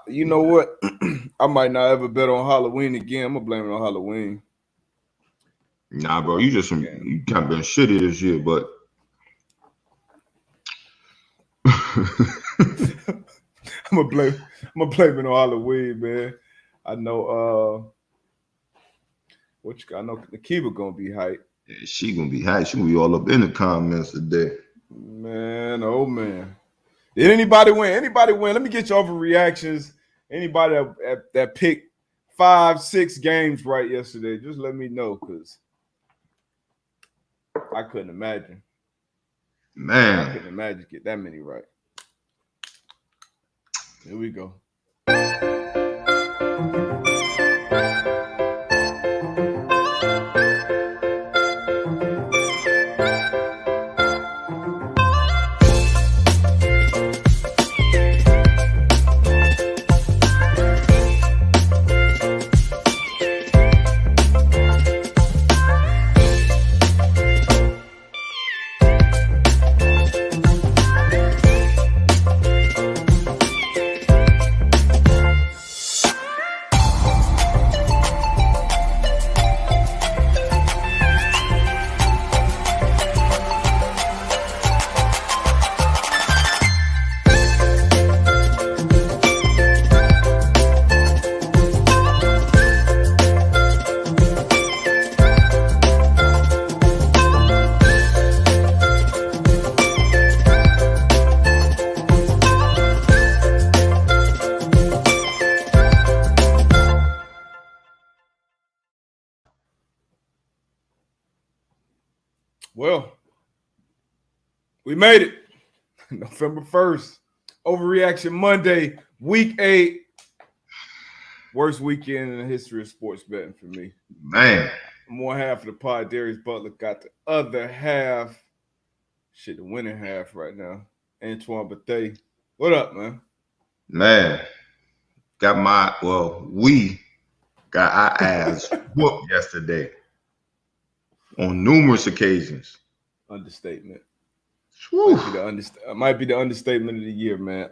You know what? I might not ever bet on Halloween again. I'm gonna blame it on Halloween. Nah, bro, you kind of been shitty this year, but I'm gonna blame it on Halloween, man. I know I know Nakiba gonna be hype. she gonna be high. She gonna be all up in the comments today. Man, oh man. Did anybody win? Anybody win? Let me get your overreactions. Anybody that picked 5, 6 games right yesterday, just let me know because I couldn't imagine. I Man, couldn't imagine get that many right. Here we go. Well, we made it. November 1st. Overreaction Monday, week 8. Worst weekend in the history of sports betting for me. man, One half of the pod, Darius Butler, got the other half. Shit, the winning half right now. Antoine Bethea. What up, man? man. We got our ass whooped yesterday on numerous occasions. Understatement. Whew. Might be the understatement of the year, man.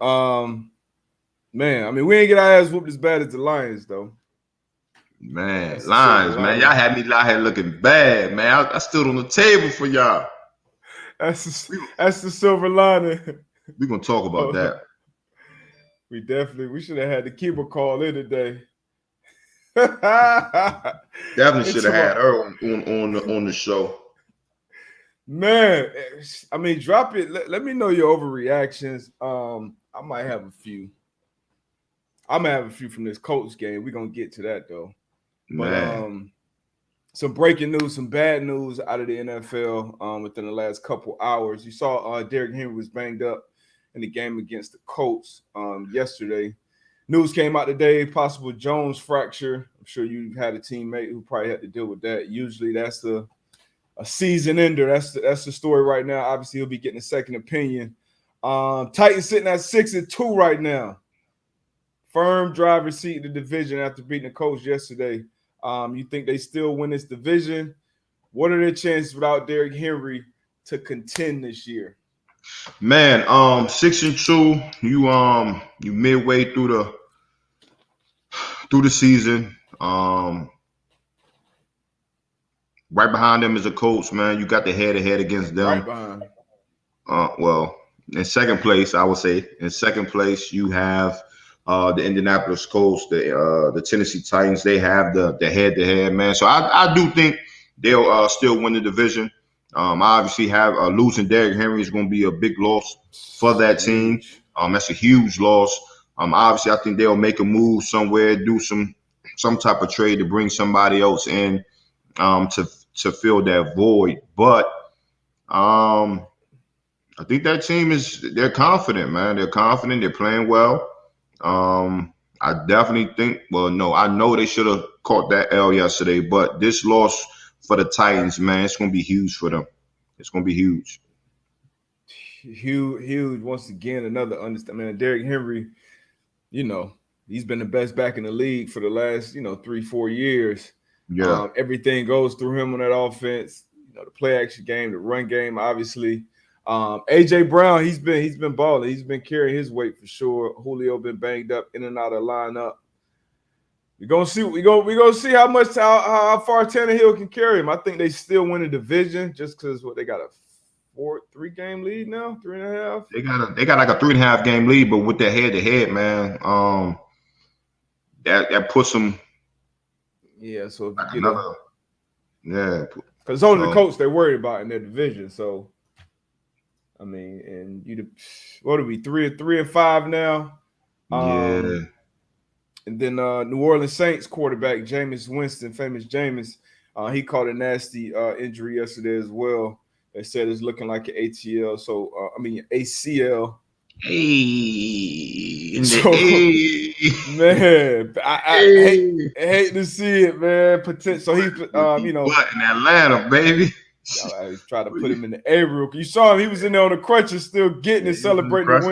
Man, I mean, we ain't get our ass whooped as bad as the Lions, though. Man, That's the Lions, silver man. lining. Y'all had me out here looking bad, man. I stood on the table for y'all. That's the silver lining. We gonna talk about that. We should have had the keeper call in today. Definitely It's should have had about, her on the show. man, I mean, drop it. Let me know your overreactions. I might have a few. I'm gonna have a few from this Colts game. We're gonna get to that though. But Man, some breaking news, some bad news out of the NFL within the last couple hours. You saw Derrick Henry was banged up in the game against the Colts yesterday. News came out today, possible Jones fracture. I'm sure you've had a teammate who probably had to deal with that. Usually that's a season ender. That's the story right now. Obviously, he'll be getting a second opinion. Titans sitting at 6-2 right now. Firm driver's seat in the division after beating the Colts yesterday. You think they still win this division? What are their chances without Derrick Henry to contend this year? man, 6-2. You midway through the season. Right behind them is the Colts, man. You got the head-to-head against Right them. behind. Well, in second place, I would say. In second place, you have the Indianapolis Colts, the Tennessee Titans. They have the head-to-head, man. So I do think they'll still win the division. I obviously have losing Derrick Henry is going to be a big loss for that team. Huge. That's a huge loss. Obviously, I think they'll make a move somewhere, do some type of trade to bring somebody else in to fill that void. But I think that team they're confident, man. They're confident. They're playing well. I definitely think, well, no, I know they should have caught that L yesterday, but this loss for the Titans, man, it's going to be huge for them. It's going to be huge. Huge. Once again, another understatement. Man, Derrick Henry, he's been the best back in the league for the last, 3-4 years. Yeah. Everything goes through him on that offense. The play action game, the run game, obviously. AJ Brown, he's been balling. He's been carrying his weight for sure. Julio been banged up in and out of lineup. We're gonna see how far Tannehill can carry him. I think they still win the division just because they got a 3-game lead now, 3.5. They got like a 3.5 game lead, but with that head to head, man, that puts them. Yeah, so if like you get because it's only the Colts they're worried about in their division. So, I mean, and what are we 3-5 now? Yeah. And then New Orleans Saints quarterback Jameis Winston, famous Jameis, he caught a nasty injury yesterday as well. They said it's looking like an ATL. So ACL. Hey, man, I hate to see it, man. So he, in Atlanta, baby. I tried to put him in the A rule. You saw him; he was in there on the crutches, still getting it, celebrating the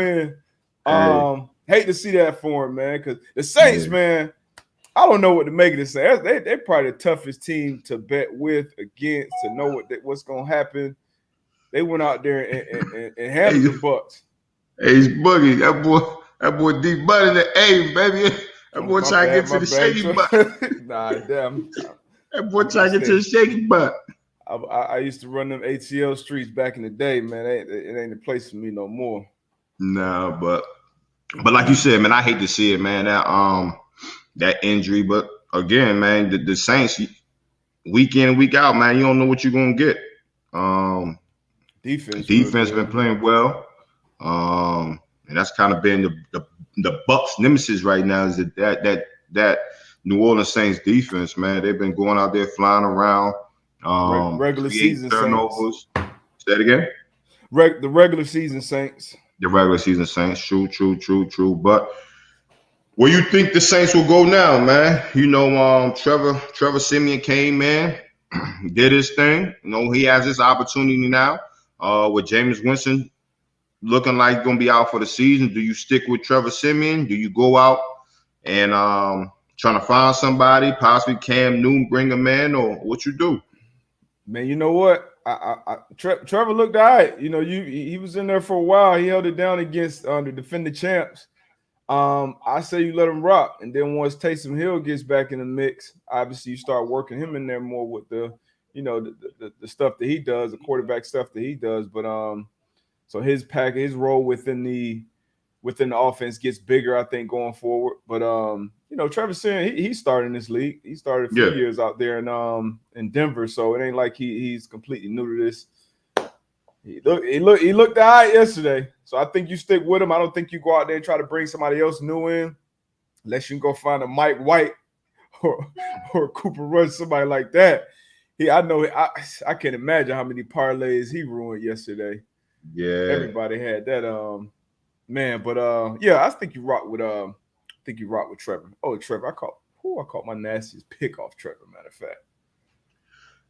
win. Hate to see that for him, man. Because the Saints, man, I don't know what to make of this. They're probably the toughest team to bet with, against, to know what's gonna happen. They went out there and handled the Bucks. Hey, he's Boogie. That boy D Buddy the A, baby. That boy trying to get to the shaky butt. Nah, damn. That boy trying to get to the shaky butt. I used to run them ATL streets back in the day, man. It ain't the place for me no more. No, but like you said, man, I hate to see it, man. That injury, but again, man, the Saints week in and week out, man, you don't know what you're gonna get. Defense been playing well. And that's kind of been the Bucks' nemesis right now is that New Orleans Saints defense, man. They've been going out there flying around. Regular season turnovers. Saints. Say it again. The regular season Saints. The regular season Saints. True. But where you think the Saints will go now, man? You know, Trevor Siemian came in, did his thing. You know, he has this opportunity now. With Jameis Winston looking like going to be out for the season, do you stick with Trevor Siemian? Do you go out and trying to find somebody, possibly Cam Newton, bring him in, or what you do? Man, you know what? Trevor looked all right. You know, he was in there for a while. He held it down against the defending champs. I say you let him rock, and then once Taysom Hill gets back in the mix, obviously you start working him in there more with the stuff that he does, the quarterback stuff that he does. But so his role within the offense gets bigger, I think, going forward. But Trevor Siemian, he started in this league. He started a few years out there in Denver, so it ain't like he's completely new to this. He looked all right yesterday. So I think you stick with him. I don't think you go out there and try to bring somebody else new in, unless you can go find a Mike White or Cooper Rush, somebody like that. I can't imagine how many parlays he ruined yesterday. Yeah, everybody had that. Man, but I think you rock with Trevor. Oh, Trevor, I caught my nastiest pick off Trevor. Matter of fact.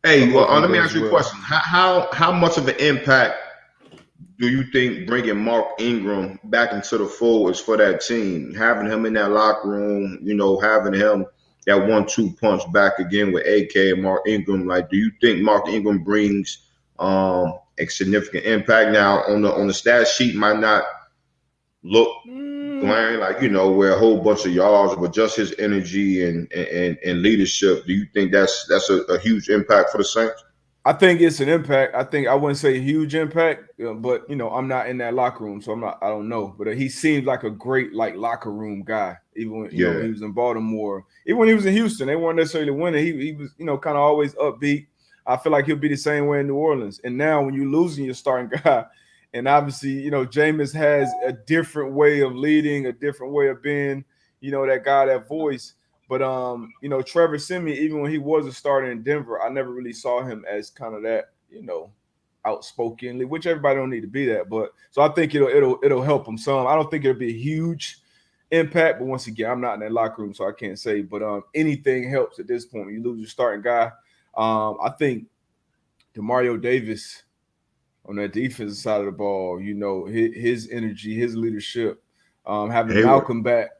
Hey, let me ask you a question. How much of an impact do you think bringing Mark Ingram back into the fold is for that team? Having him in that locker room, having him that 1-2 punch back again with AK and Mark Ingram. Like, do you think Mark Ingram brings a significant impact? Now on the stat sheet might not look glaring, like where a whole bunch of yards, but just his energy and leadership. Do you think that's a huge impact for the Saints? I think it's an impact. I wouldn't say a huge impact, but I'm not in that locker room, so I don't know. But he seems like a great locker room guy. Even when he was in Baltimore, even when he was in Houston, they weren't necessarily winning. He was kind of always upbeat. I feel like he'll be the same way in New Orleans. And now when you're losing your starting guy, and obviously Jameis has a different way of leading, a different way of being, that guy, that voice. But Trevor Siemian, even when he was a starter in Denver, I never really saw him as kind of that, outspoken, which everybody don't need to be that. But so I think it'll help him some. I don't think it'll be a huge impact, but once again, I'm not in that locker room, so I can't say. But anything helps at this point. When you lose your starting guy, I think DeMario Davis on that defensive side of the ball, his energy, his leadership, having Malcolm back.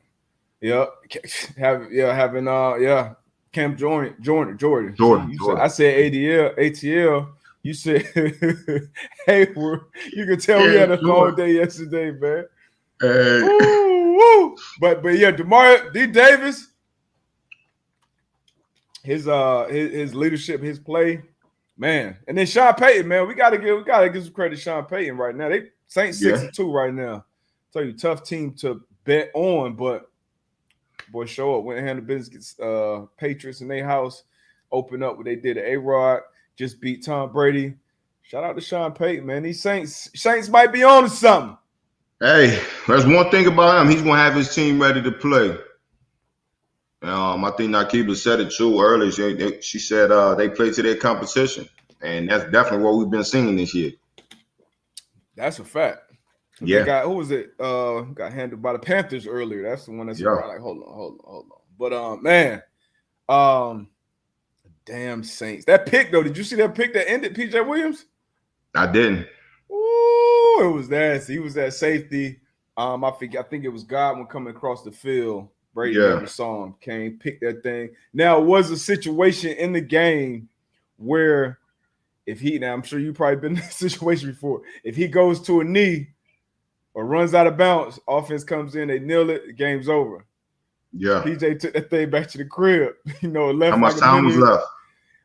Having Cam Jordan. Jordan. I said ATL. You said, Hayward. You can tell we had a long day yesterday, man. Woo. But yeah, D. Davis, his leadership, his play, man. And then Sean Payton, man, we gotta give some credit to Sean Payton right now. They Saints 6-2 right now. Tell you, tough team to bet on, but boy, show up, went and handled business. Patriots in their house, open up what they did to A-Rod, just beat Tom Brady. Shout out to Sean Payton, man. These Saints might be on to something. Hey, there's one thing about him. He's gonna have his team ready to play. I think Nakiba said it too earlier. She said they play to their competition, and that's definitely what we've been seeing this year. That's a fact. Yeah. Who was it? Got handled by the Panthers earlier. That's the one that's like, hold on. But man, damn Saints. That pick though, did you see that pick that ended PJ Williams? I didn't. Ooh, it was nasty. He was that safety. I think it was Godwin coming across the field. Brady never saw him. Came, picked that thing. Now, it was a situation in the game where I'm sure you've probably been in this situation before. If he goes to a knee or runs out of bounds, offense comes in, they nail it, the game's over. Yeah. PJ took that thing back to the crib. Left. How much time was left?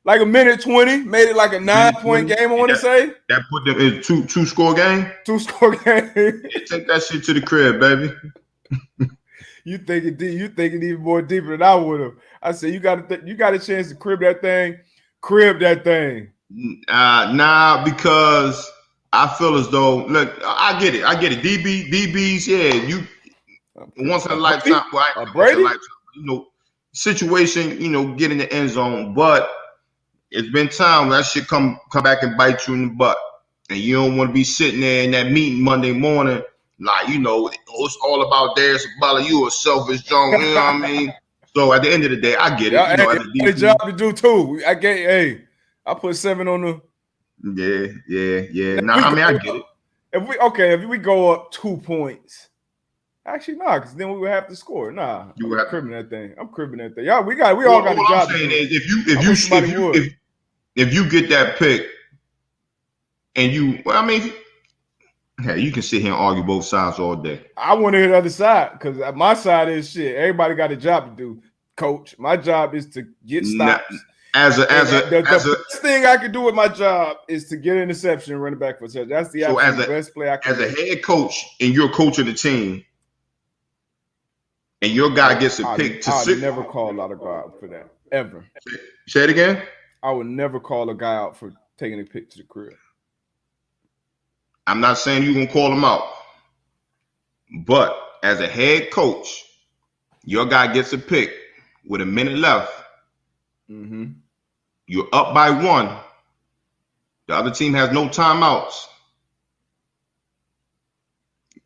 Like a minute 20, made it like a 9-point game, I want to say. That put them in two-score game? 2-score game. Take that shit to the crib, baby. You think it even more deeper than I would have. I said, you got a chance to crib that thing. Nah, because I feel as though, look, I get it. DBs, yeah, you once in a lifetime, Brady? Situation, get in the end zone, but it's been time that shit come back and bite you in the butt. And you don't want to be sitting there in that meeting Monday morning, like, it's all about Darius Butler, you a selfish Jones, you know what I mean? So at the end of the day, I get it. I got a job to do too. I put 7 on the. Yeah. I get it. If we go up 2 points. Actually, because then we would have to score. You would have cribbing that thing. I'm cribbing that thing. We all got a job. I'm saying is if you get that pick and you can sit here and argue both sides all day. I want to hear the other side because my side is shit. Everybody got a job to do, coach. My job is to get stops. The best thing I can do with my job is to get an interception and run it back for a touchdown. That's the best play I can do. As a head coach and you're coaching the team, and your guy gets a pick I would never call out a guy out for that ever. Say it again. I would never call a guy out for taking a pick to the crib. I'm not saying you're gonna call him out, but as a head coach, your guy gets a pick with a minute left. Mm-hmm. You're up by 1. The other team has no timeouts.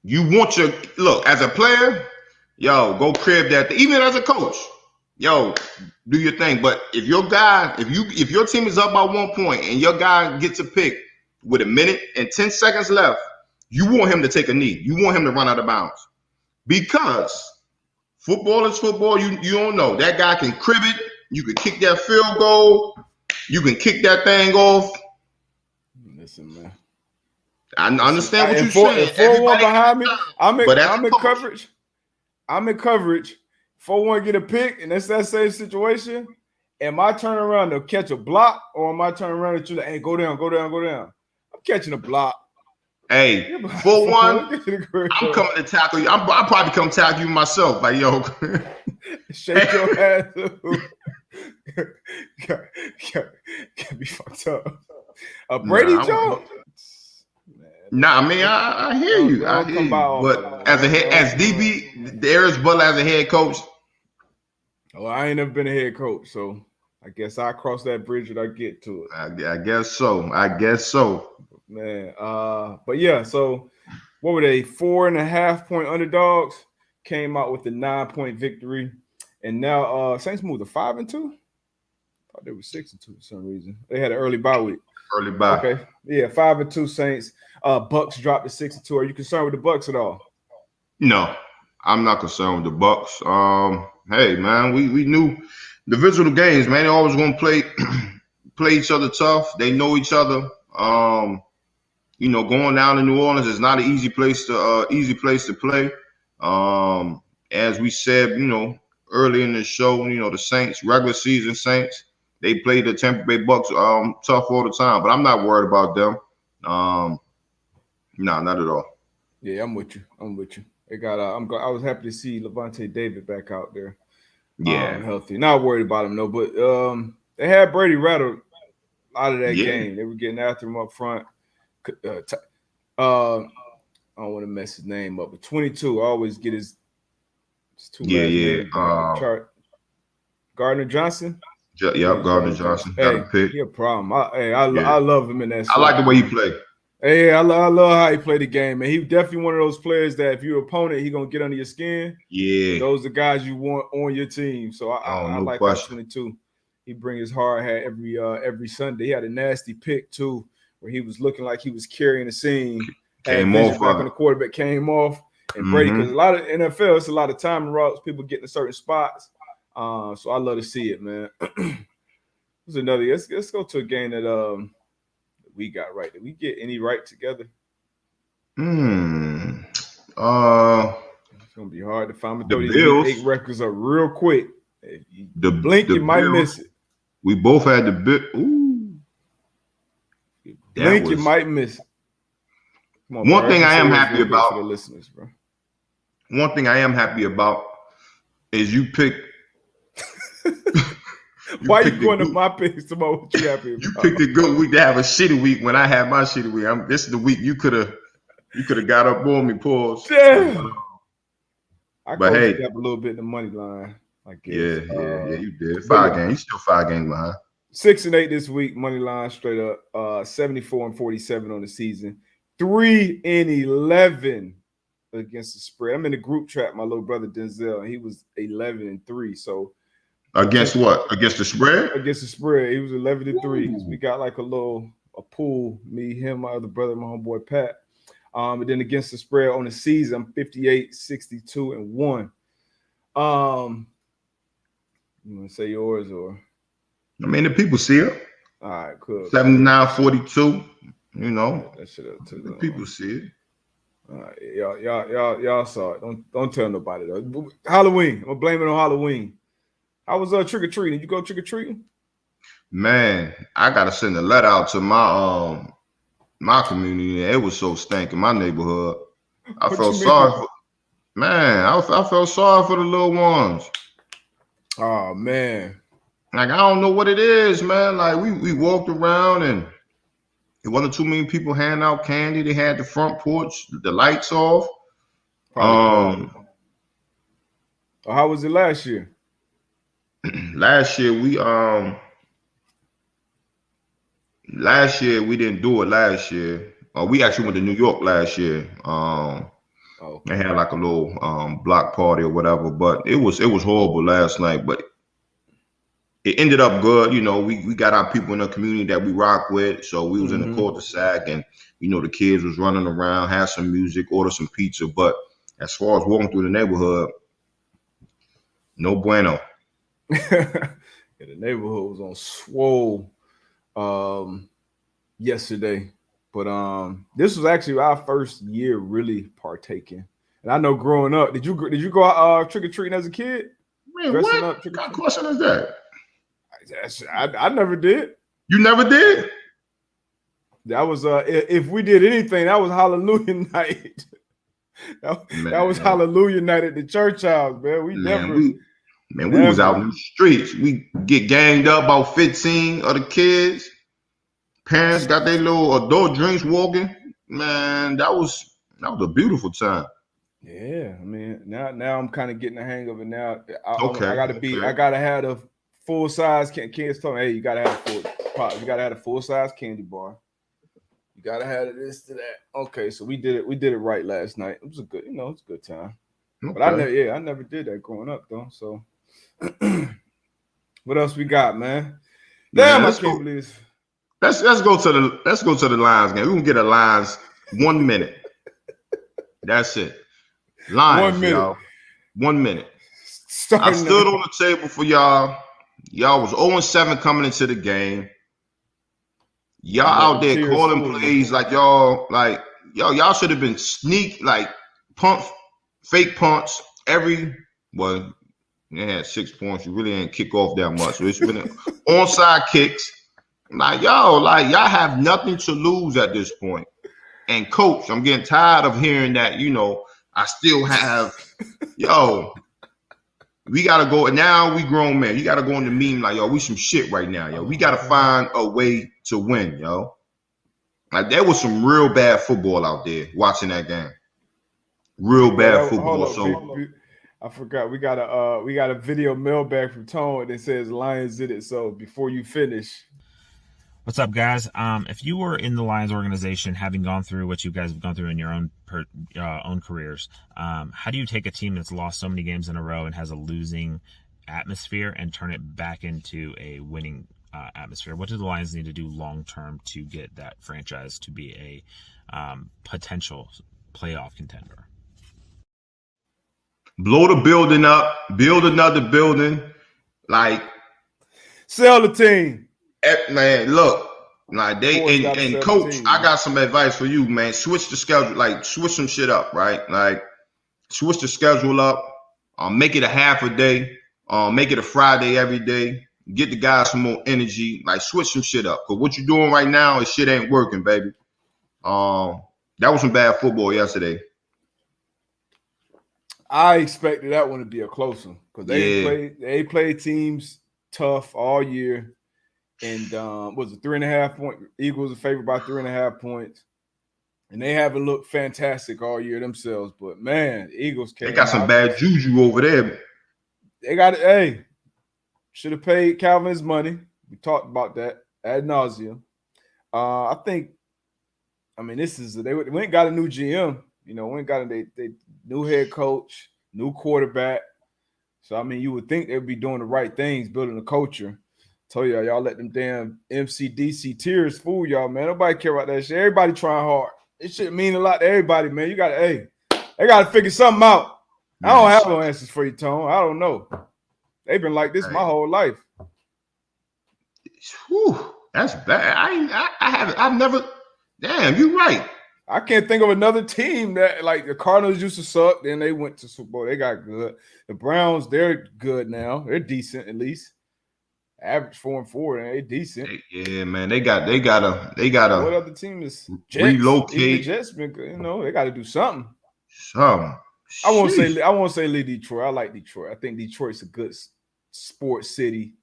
You want look as a player, go crib that. Even as a coach, do your thing. But if your team is up by 1 point and your guy gets a pick with a minute and 10 seconds left, you want him to take a knee. You want him to run out of bounds because football is football. You don't know that guy can crib it. You can kick that field goal. You can kick that thing off. Listen, man. I understand what you're saying. 4-1 behind me. I'm in coverage. I'm in coverage. 4-1 get a pick, and that's that same situation. Am I turning around to catch a block, or am I turning around to hey, go down? I'm catching a block. Hey, 4-1. I'm coming to tackle you. I'll probably come tackle you myself. Like, shake your ass. Can't be fucked up. Brady Jones. I hear you. I hear you. But as DB, Darius Butler as a head coach. Well, I ain't never been a head coach, so I guess I'll cross that bridge when I get to it. I guess so. Man, but yeah, so what were they? 4.5-point underdogs came out with the 9-point victory, and now Saints moved to 5-2. Thought they were 6-2 for some reason. They had an early bye week. Okay, yeah, 5-2 Saints. Bucks dropped to 6-2. Are you concerned with the Bucks at all? No, I'm not concerned with the Bucks. Hey man, we knew divisional games, man. They always gonna play each other tough. They know each other. Going down to New Orleans is not an easy place to play. As we said, early in the show, the Saints, regular season Saints, they played the Tampa Bay Bucks tough all the time, but I'm not worried about them. No, not at all. Yeah, I'm with you. They got. I was happy to see Levante David back out there. Yeah, healthy. Not worried about him though, but they had Brady rattled out of that game. They were getting after him up front. I don't want to mess his name up, but 22. I always get his two last names chart. Gardner Johnson. Gardner Johnson. Got a pick. He a problem. I love him in that. I like the way he played. Hey, I love how he played the game, man. He definitely one of those players that if you're an opponent, he gonna get under your skin. Yeah, those are guys you want on your team. So I like that 22. He bring his hard hat every Sunday. He had a nasty pick too, where he was looking like he was carrying the scene. Came off, back when the quarterback came off, and Brady, because a lot of NFL, it's a lot of timing routes, people getting to certain spots. So I love to see it, man. There's another. Let's go to a game that we got right. Did we get any right together? It's gonna be hard to find. I'm gonna throw these 8 records up real quick. If you blink, you might miss it. We both had the bit. Ooh, blink, you might miss it. On, one thing I am happy about for the listeners, bro. One thing I am happy about is you picked. Why you going to my picks tomorrow? What you happy about? You picked a good week to have a shitty week when I had my shitty week. This is the week you could have got up on me, pause. Yeah. I but hey, up a little bit in the money line. I guess. Yeah, you did. 5 games. You still 5 games behind. 6-8 this week, money line straight up. 74-47 on the season. 3-11 against the spread. I'm in the group chat. My little brother Denzel, and he was 11-3. So against what? Against the spread? Against the spread, he was 11-3. We got like a pool. Me, him, my other brother, my homeboy Pat. And then against the spread on the season, I'm 58-62-1. You want to say yours or? I mean, the people see it. All right, cool. 79-42. That shit up to the people see it. All right, y'all saw it. Don't tell nobody though. Halloween. I'm gonna blame it on Halloween. How was trick or treating? Did you go trick or treating? Man, I gotta send a letter out to my community. It was so stank in my neighborhood. I felt sorry for the little ones. Oh man. Like I don't know what it is, man. Like we walked around and it wasn't too many people handing out candy. They had the front porch, the lights off. How was it last year? Last year we didn't do it last year. We actually went to New York last year. They had like a little block party or whatever, but it was horrible last night. But it ended up good. We got our people in the community that we rock with. So we was in the cul-de-sac and, the kids was running around, had some music, ordered some pizza. But as far as walking through the neighborhood, no bueno. The neighborhood was on swole yesterday. But this was actually our first year really partaking. And I know growing up, did you go out trick-or-treating as a kid? Man, what kind of question is that? I never did. You never did? That was if we did anything, that was Hallelujah night. that was Hallelujah night at the church house, man. We was out in the streets. We get ganged up about 15 of the kids. Parents got their little adult drinks walking. Man, that was a beautiful time. Yeah, I mean, now I'm kind of getting the hang of it now. I gotta have a full size. Kids told me, hey, you gotta have a full size candy bar. You gotta have this to that. Okay, so we did it right last night. It was a good, it's a good time. Okay. But I never did that growing up though. So what else we got, man? Damn, I can't believe this. Let's go to the Lions game. We can get a Lions 1 minute. That's it. Lions, 1 minute. Y'all. 1 minute. I stood on the table for y'all. Y'all was 0-7 coming into the game. Y'all And let out the there tears calling fool you. plays y'all should have been sneak, fake punts well, they had 6 points. You really ain't kick off that much. So it's been onside kicks. Y'all have nothing to lose at this point. And coach, I'm getting tired of hearing that, I still have, we got to go. Now we grown men. You got to go on the meme we some shit right now, yo. We got to find a way to win, yo. There was some real bad football out there watching that game. Real bad football. I forgot. We got a video mailbag from Tone that says Lions did it. So before you finish. What's up, guys? If you were in the Lions organization, having gone through what you guys have gone through in your own careers, how do you take a team that's lost so many games in a row and has a losing atmosphere and turn it back into a winning atmosphere? What do the Lions need to do long term to get that franchise to be a potential playoff contender? Blow the building up, build another building, sell the team. Man, look, and coach, I got some advice for you, man. Switch the schedule, switch some shit up, right? Switch the schedule up, make it a half a day, make it a Friday every day. Get the guys some more energy, switch some shit up. Cause what you're doing right now, is shit ain't working, baby. That was some bad football yesterday. I expected that one to be a close one because they played teams tough all year. And was a 3.5 point. Eagles are favored by 3.5 points, and they haven't looked fantastic all year themselves. But man, Eagles they got some bad juju over there. They got it. Hey, should have paid Calvin his money. We talked about that ad nauseum. I think. I mean, this is they went got a new GM. Went got a they new head coach, new quarterback. So I mean, you would think they'd be doing the right things, building a culture. Told y'all let them damn MCDC tears fool y'all, man. Nobody care about that shit. Everybody trying hard. It should mean a lot to everybody, man. You gotta, they gotta figure something out. I don't have no answers for you, Tone. I don't know. They've been like this my whole life. Whew, that's bad. I've never. Damn, you're right. I can't think of another team that the Cardinals used to suck. Then they went to Super Bowl. They got good. The Browns, they're good now. They're decent at least. Average 4-4, and they decent. Yeah, man. They gotta. What other team is Jets? Relocate? Even the Jets, they got to do something. I won't say leave Detroit. I like Detroit. I think Detroit's a good sports city.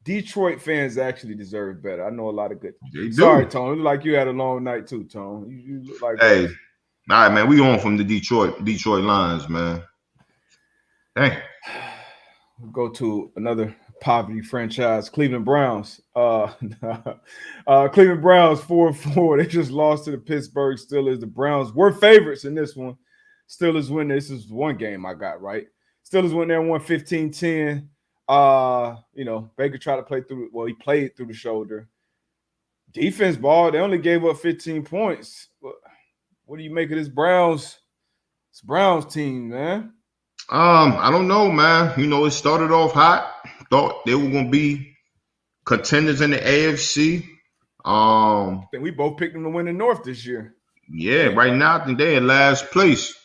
Detroit fans actually deserve better. I know a lot of good. Sorry, Tone. Look like you had a long night too, Tone. You look like. Hey, all right, man. We on from the Detroit Lions, man. Dang. We'll go to another poverty franchise, Cleveland Browns. Cleveland Browns 4-4. They just lost to the Pittsburgh Steelers. The Browns were favorites in this one. Steelers win. This is one game I got right. Steelers went there and won 15-10. Baker tried to play through. Well, he played through the shoulder. Defense ball. They only gave up 15 points. What do you make of this Browns team, man? I don't know, man. It started off hot. Thought they were gonna be contenders in the AFC. I think we both picked them to win the North this year. Yeah, right now I think they're in last place.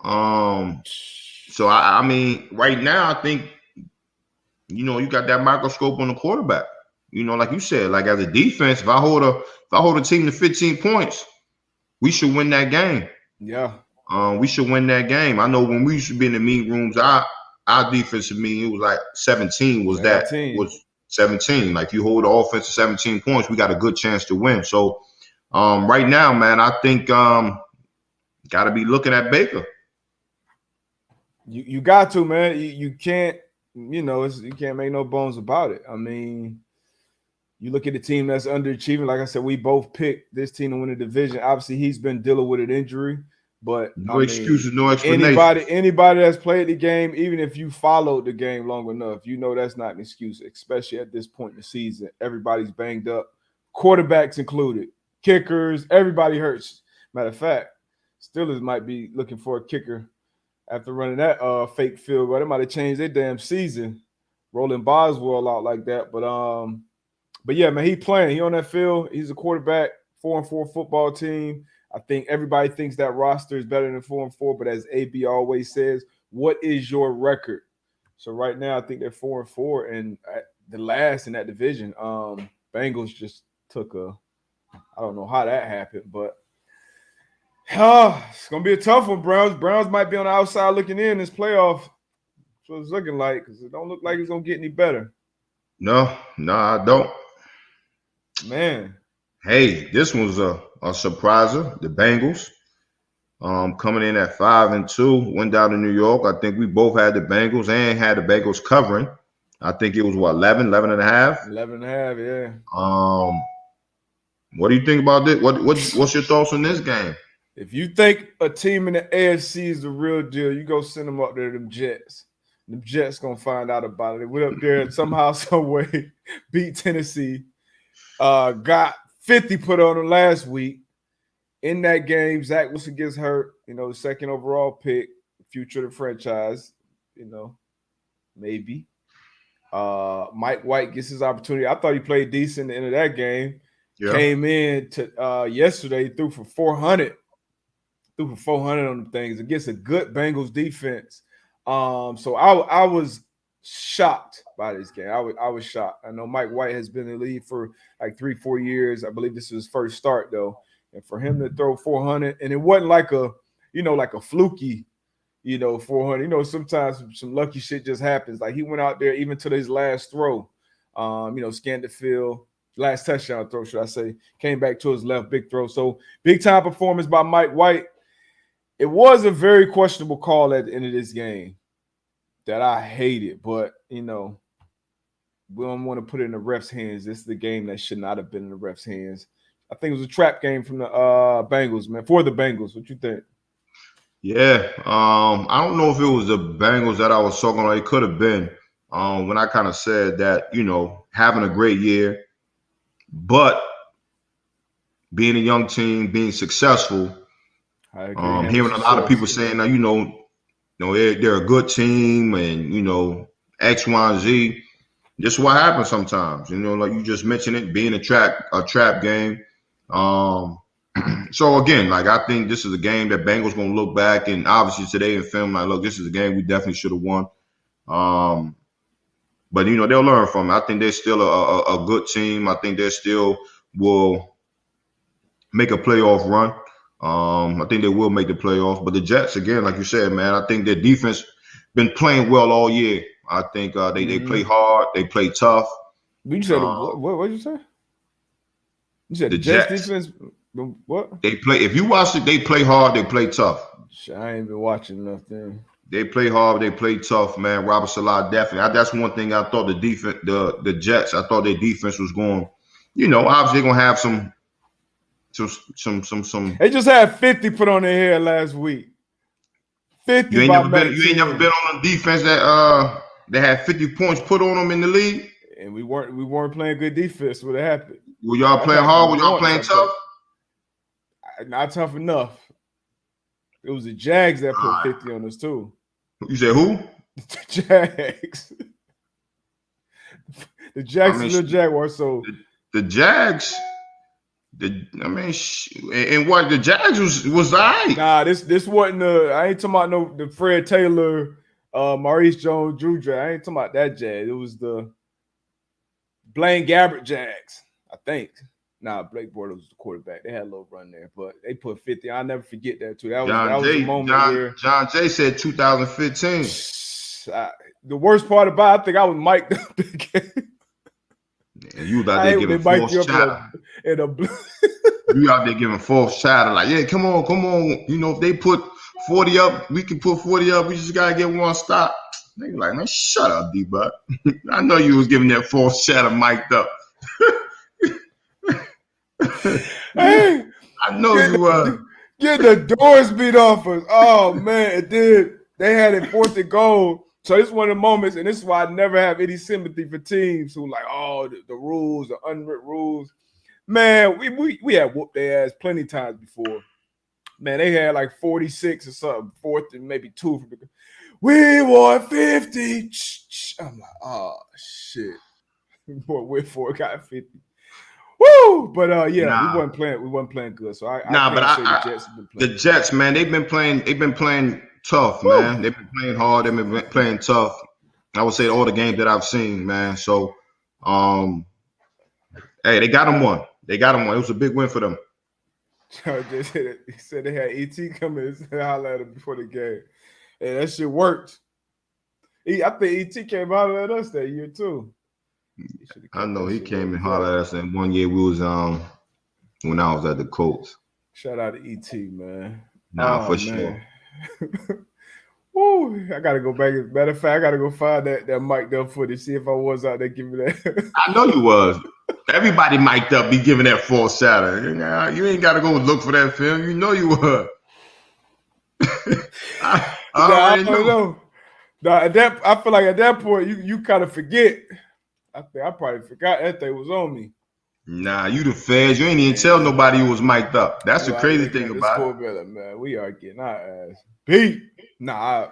So I mean, right now I think you got that microscope on the quarterback. Like you said, as a defense, if I hold a team to 15 points, we should win that game. Yeah. We should win that game. I know when we used to be in the meet rooms, our defensive mean, it was like 17 was 17. Like you hold the offense to 17 points, we got a good chance to win. So right now, man, I think got to be looking at Baker. You got to, man. You can't, you can't make no bones about it. I mean, you look at the team that's underachieving. Like I said, we both picked this team to win the division. Obviously, he's been dealing with an injury. But no excuses, no explanation. Anybody that's played the game, even if you followed the game long enough, that's not an excuse, especially at this point in the season. Everybody's banged up, quarterbacks included, kickers, everybody hurts. Matter of fact, Steelers might be looking for a kicker after running that fake field goal. They might have changed their damn season rolling Boswell out like that. But yeah, man, he playing. He on that field. He's a quarterback, 4-4 football team. I think everybody thinks that roster is better than 4-4, but as AB always says, what is your record? So right now, I think they're 4-4, and the last in that division. Bengals just took I don't know how that happened, but it's gonna be a tough one. Browns might be on the outside looking in this playoff. That's what it's looking like, because it don't look like it's gonna get any better. No, I don't. Man. Hey, this was a surpriser. The Bengals, coming in at 5-2, went down to New York. I think we both had the Bengals and had the Bengals covering. I think it was 11 and a half. 11 and a half, yeah. What do you think about this? What's your thoughts on this game? If you think a team in the AFC is the real deal, you go send them up there to them Jets. Them Jets gonna find out about it. They went up there somehow, some way, beat Tennessee. Got 50 put on them last week. In that game, Zach Wilson gets hurt. The second overall pick, future of the franchise. Maybe. Mike White gets his opportunity. I thought he played decent at the end of that game. Yeah. Came in to yesterday, threw for 400. Threw for 400 on the things against a good Bengals defense. So I was shocked by this game. I was shocked. I know Mike White has been in the league for like 3-4 years. I believe this is his first start though. And for him to throw 400, and it wasn't like a fluky, 400. Sometimes some lucky shit just happens. Like he went out there even to his last throw, scanned the field, last touchdown throw, should I say, came back to his left, big throw. So big time performance by Mike White. It was a very questionable call at the end of this game that I hated, but we don't want to put it in the refs' hands. This is the game that should not have been in the refs' hands. I think it was a trap game from the Bengals, man. For the Bengals, what you think? Yeah, I don't know if it was the Bengals that I was talking about. It could have been when I kind of said that, having a great year, but being a young team, being successful. Hearing a lot of people saying, they're a good team and, X, Y, and Z. This is what happens sometimes, like you just mentioned it, being a trap game. So again, like I think this is a game that Bengals going to look back and obviously today in film, like, look, this is a game we definitely should have won. But, they'll learn from it. I think they're still a good team. I think they still will make a playoff run. I think they will make the playoffs. But the Jets, again, like you said, man, I think their defense been playing well all year. I think they play hard. They play tough. You said what did you say? You said the Jets defense. What? They play. If you watch it, they play hard. They play tough. I ain't been watching enough then. They play hard. They play tough, man. Robert Salah definitely. That's one thing I thought the defense, the Jets. I thought their defense was going. Obviously they're gonna have some. They just had 50 put on their head last week. 50. You ain't never been on a defense that had 50 points put on them in the league. And we weren't playing good defense. What happened? Were y'all playing hard? Were y'all playing tough? Not tough enough. It was the Jags that put 50 on us too. You said who? The Jags. The Jacksonville Jaguars. So the Jags. And what the Jags was all right. Nah, this wasn't I ain't talking about the Fred Taylor, Maurice Jones-Drew. I ain't talking about that Jag. It was the Blaine Gabbert Jags, I think. Nah, Blake Bortles was the quarterback. They had a little run there, but they put 50. I'll never forget that too. That was a moment where John Jay said 2015. The worst part about it, I think I was mic'd up again. And you out there giving false chatter. You out there giving false chatter, like, yeah, come on. If they put 40 up, we can put 40 up. We just gotta get one stop. They like, man, shut up, D-Buck. I know you was giving that false chatter mic'd up. Hey, I know you were. Get the doors beat off us. Oh man, it did. They had it 4th and goal. So this is one of the moments, and this is why I never have any sympathy for teams who like, the rules, the unwritten rules. Man, we had whooped their ass plenty of times before. Man, they had like 46 or something, 4th and maybe 2. We won 50. I'm like, oh shit. Boy, Whitford got 50. Woo! But yeah, we wasn't playing good. So I can't say the Jets have been playing. The Jets, man, they've been playing tough, man. They've been playing hard, they've been playing tough. I would say all the games that I've seen, man. So hey, they got them one. It was a big win for them. He said they had ET come in and holler at him before the game. And that shit worked. I think ET came holler at us that year too. I know he came and hollered at us, and one year we was when I was at the Colts. Shout out to ET, man. For sure. Woo, I gotta go back. Matter of fact, I gotta go find that mic'd up footage, see if I was out there giving that. I know you was. Everybody mic'd up be giving that false shadow. You ain't gotta go look for that film. You know you were. I already know. No, I feel like at that point you kind of forget. I think I probably forgot that thing was on me. Nah, you the feds. You ain't even tell nobody you was mic'd up. That's the crazy thing about it. Better, man. We are getting our ass beat. Nah,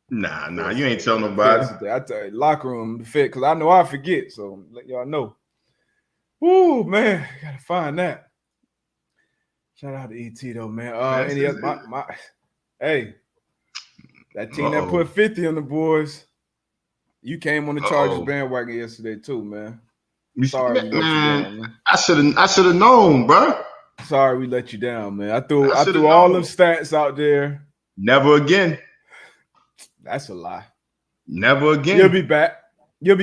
Nah, you ain't tell nobody. I tell you, locker room the fit, because I know I forget. So let y'all know. Woo, man, gotta find that. Shout out to ET though, man. Hey, that team that put 50 on the boys. You came on the Chargers bandwagon yesterday too, man. Sorry, we let you down, man. I should have known, bro. Sorry, we let you down, man. I threw all them stats out there. Never again. That's a lie. Never again. You'll be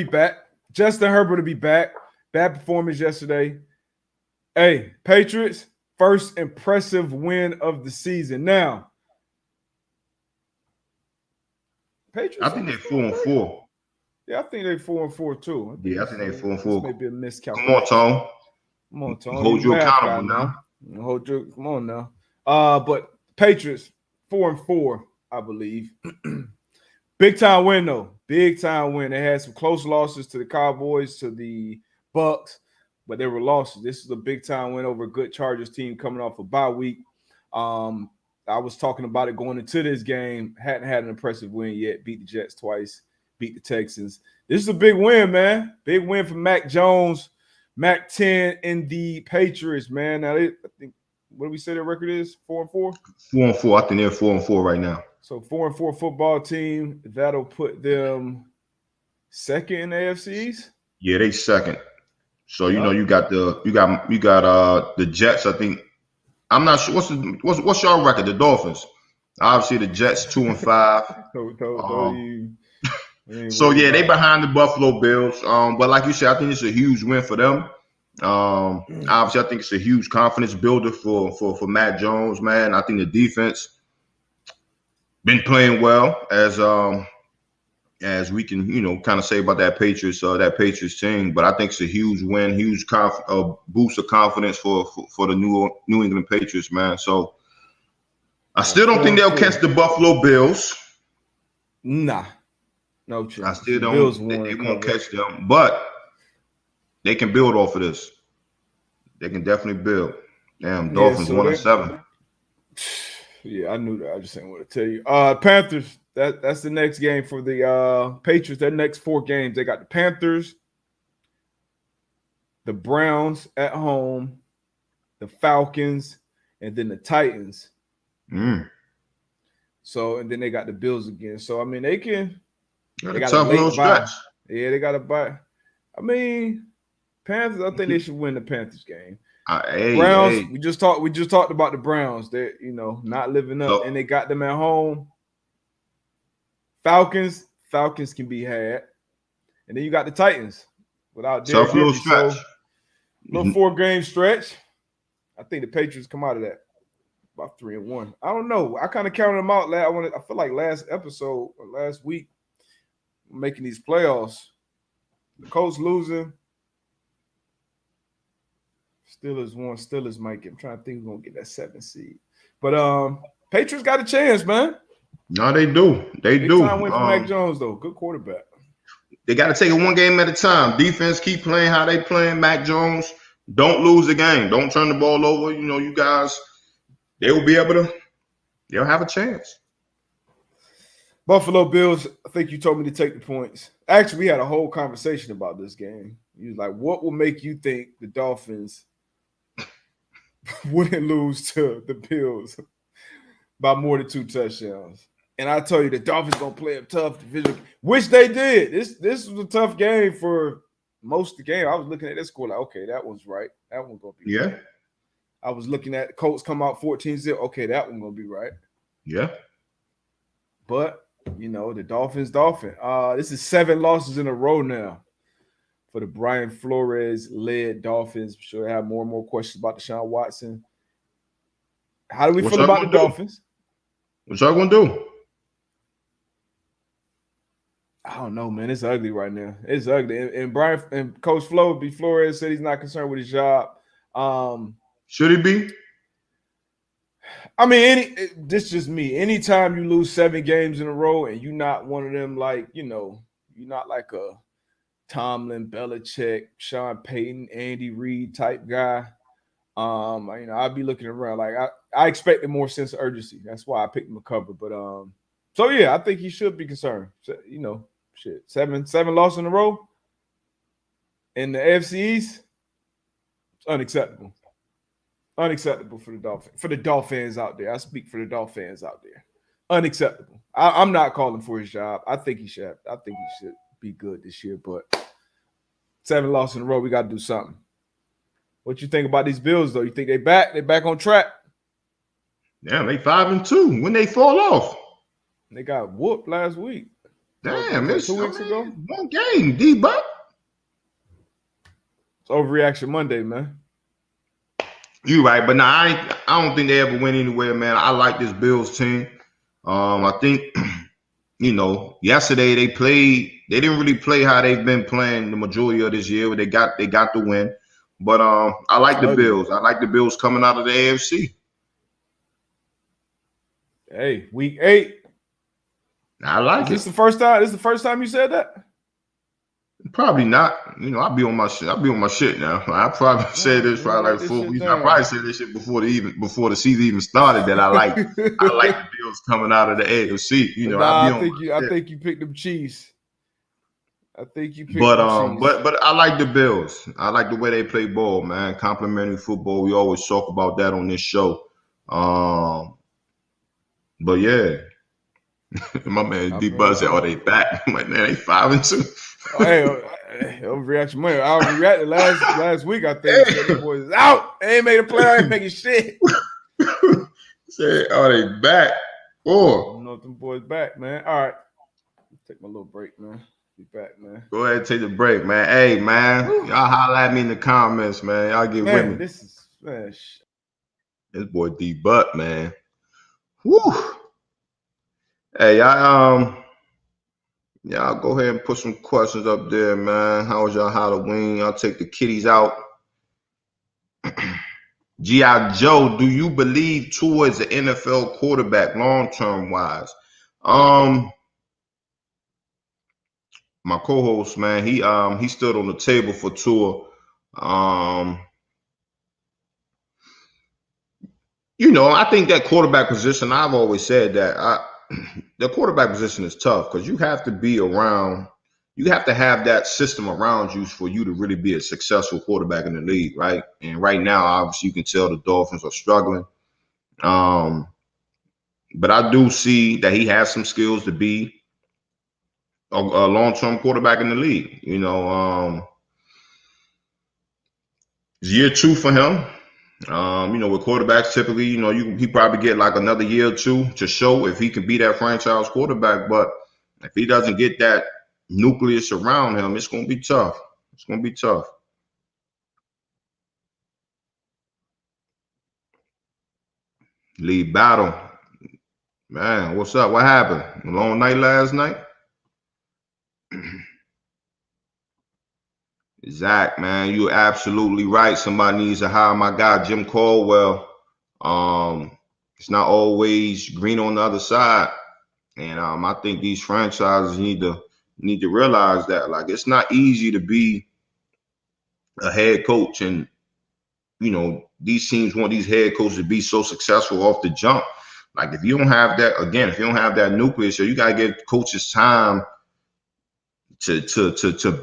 back. Justin Herbert will be back. Bad performance yesterday. Hey, Patriots, first impressive win of the season. Now, Patriots. I think they're 4-4. Yeah, I think they're 4-4 too. I think they're 4-4. Maybe a miscalculation. Come on, Tone. Hold you accountable now. Come on now. But Patriots 4-4, I believe. Big time win though. Big time win. They had some close losses to the Cowboys, to the Bucks, but they were losses. This is a big time win over a good Chargers team coming off a bye week. I was talking about it going into this game. Hadn't had an impressive win yet. Beat the Jets twice. Beat the Texans. This is a big win, man. Big win for Mac Jones. Mac 10 and the Patriots, man. Now, I think, what do we say their record is? 4-4? 4-4. I think they're 4-4 right now. So 4-4 football team. That'll put them second in the AFCs. Yeah, they second. So you got the Jets. I think I'm not sure what's your record. The Dolphins. Obviously, the Jets 2-5. So yeah, they behind the Buffalo Bills. But like you said, I think it's a huge win for them. Obviously, I think it's a huge confidence builder for Matt Jones, man. I think the defense been playing well as we can, kind of say about that Patriots team. But I think it's a huge win, huge boost of confidence for the New England Patriots, man. So I still don't think they'll catch the Buffalo Bills. Nah. No chance. I still don't. They won't catch them, but they can build off of this. They can definitely build. Damn, Dolphins 1-7. Yeah, I knew that. I just didn't want to tell you. Panthers. That's the next game for the Patriots. Their next 4 games. They got the Panthers, the Browns at home, the Falcons, and then the Titans. So, and then they got the Bills again. So, I mean, they can. They got a late bye. Yeah, they got a bye. I mean, Panthers. I think they should win the Panthers game. Browns. We just talked about the Browns. They're not living up, and they got them at home. Falcons can be had, and then you got the Titans without Derrick Henry. So, little 4-game stretch. I think the Patriots come out of that about 3-1. I don't know. I kind of counted them out. I feel like last episode or last week. Making these playoffs, the Colts losing. Steelers won. Steelers might get. I'm trying to think who's gonna get that 7th seed. But Patriots got a chance, man. No, they do. Big time win for Mac Jones though. Good quarterback. They got to take it one game at a time. Defense keep playing how they playing. Mac Jones, don't lose the game. Don't turn the ball over. You guys, they will be able to. They'll have a chance. Buffalo Bills, I think you told me to take the points. Actually, we had a whole conversation about this game. You was like, what will make you think the Dolphins wouldn't lose to the Bills by more than 2 touchdowns? And I told you the Dolphins gonna play a tough division, which they did. This was a tough game for most of the game. I was looking at this score like, okay, that one's right. That one's gonna be right. I was looking at the Colts come out 14-0. Okay, that one's gonna be right. Yeah. But the Dolphins. This is 7 losses in a row now for the Brian Flores-led Dolphins. I'm sure I have more and more questions about Deshaun Watson. How do we feel about the Dolphins? What y'all gonna do? I don't know, man. It's ugly right now. It's ugly. And Brian and Coach Flores said he's not concerned with his job. Should he be? I mean, this is just me. Anytime you lose 7 games in a row and you're not one of them, like, you're not like a Tomlin, Belichick, Sean Payton, Andy Reid type guy. I'd be looking around. Like I expected more sense of urgency. That's why I picked him to cover. But so yeah, I think he should be concerned. So, shit, seven losses in a row in the AFC East. It's unacceptable. Unacceptable for the Dolphins out there. I speak for the Dolphins out there. Unacceptable. I'm not calling for his job. I think he should be good this year, but 7 losses in a row, we got to do something. What you think about these Bills, though? You think they back? They back on track? Yeah, they 5-2. When they fall off? They got whooped last week. Damn, it's 2 weeks ago. One game, D-Buck. It's overreaction Monday, man. You right, but I don't think they ever went anywhere, man. I like this Bills team. I think, yesterday they didn't really play how they've been playing the majority of this year, but they got the win. But I like the Bills. I like the Bills coming out of the AFC. Hey, week 8. I like it. This the first time? This is the first time you said that? Probably not. I'll be on my shit. I'll be on my shit now. I probably said this probably like 4 weeks. I probably said this shit before the season even started. That I like the Bills coming out of the AFC. I think you picked them cheese. I think you picked them cheese. But I like the Bills. I like the way they play ball, man. Complimentary football. We always talk about that on this show. But yeah. My man D Buzz said, "Are they back?" I'm like, man, they 5-2. Hey, overreaction money. I overreacted last week. I think the boys is out. They ain't made a play. I ain't making shit. Say, are they back? Or I know them boys back, man. All right, take my little break, man. Be back, man. Go ahead and take the break, man. Hey, man, y'all holler at me in the comments, man. Y'all get with me. This is This boy D Butt, man. Woo. Hey, y'all go ahead and put some questions up there, man. How was y'all Halloween? Y'all take the kiddies out. G.I. Joe, do you believe Tua is an NFL quarterback long-term wise? My co-host, man, he stood on the table for Tua. I think that quarterback position, I've always said that the quarterback position is tough because you have to be around, you have to have that system around you for you to really be a successful quarterback in the league, right? And right now, obviously, you can tell the Dolphins are struggling. But I do see that he has some skills to be a long-term quarterback in the league. It's year 2 for him. With quarterbacks, typically, he probably get like another year or 2 to show if he can be that franchise quarterback. But if he doesn't get that nucleus around him, it's going to be tough. It's going to be tough. Lead battle. Man, what's up? What happened? A long night last night? Zach, man, you're absolutely right. Somebody needs to hire my guy, Jim Caldwell. It's not always green on the other side. And I think these franchises need to realize that, like, it's not easy to be a head coach. And, these teams want these head coaches to be so successful off the jump. Like if you don't have that, again, if you don't have that nucleus, so you gotta give coaches time to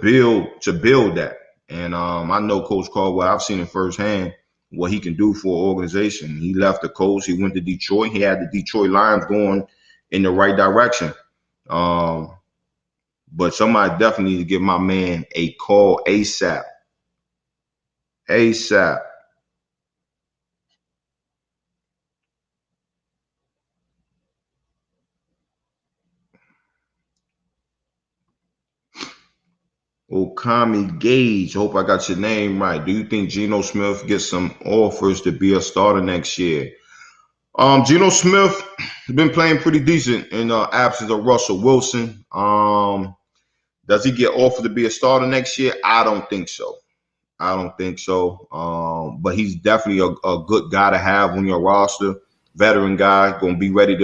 build that. And I know Coach Caldwell. I've seen it firsthand what he can do for an organization. He left the Colts. He went to Detroit. He had the Detroit Lions going in the right direction. But somebody definitely need to give my man a call ASAP. ASAP. Okami Gage, hope I got your name right. Do you think Geno Smith gets some offers to be a starter next year? Geno Smith has been playing pretty decent in absence of Russell Wilson. Does he get offered to be a starter next year? I don't think so. But he's definitely a good guy to have on your roster. Veteran guy, going to be ready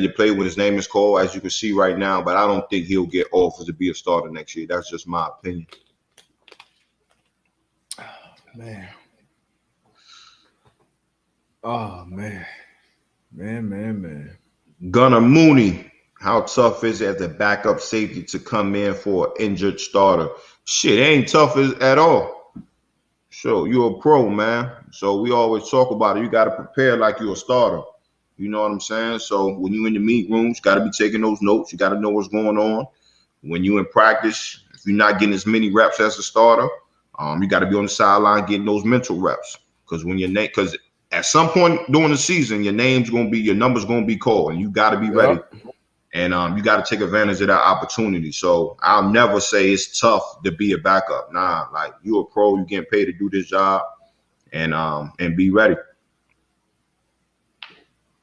to play when his name is called, as you can see right now. But I don't think he'll get offers to be a starter next year. That's just my opinion. Man. Oh, man. Man. Gunnar Mooney, how tough is it as a backup safety to come in for an injured starter? Shit, it ain't tough at all. So you're a pro, man. So we always talk about it. You got to prepare like you're a starter. You know what I'm saying? So when you're in the meet rooms, got to be taking those notes. You got to know what's going on. When you're in practice, if you're not getting as many reps as a starter, you got to be on the sideline getting those mental reps. Because at some point during the season, your number's gonna be called, and you got to be ready. And you got to take advantage of that opportunity. So I'll never say it's tough to be a backup. Nah, like you're a pro, you're getting paid to do this job, and be ready.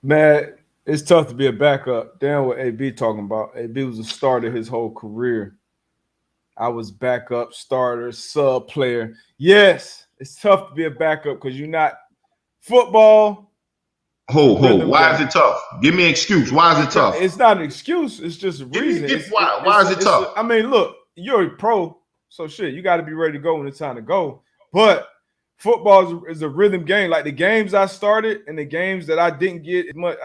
Man, it's tough to be a backup. Damn what AB talking about. AB was a starter his whole career. I was backup, starter, sub player. Yes, it's tough to be a backup because you're not football. Why is it tough? Give me an excuse. Why is it tough? It's not an excuse. It's just a reason. Why is it tough? I mean, look, you're a pro, so shit, you got to be ready to go when it's time to go. But football is a rhythm game. Like the games I started and the games that I didn't get much,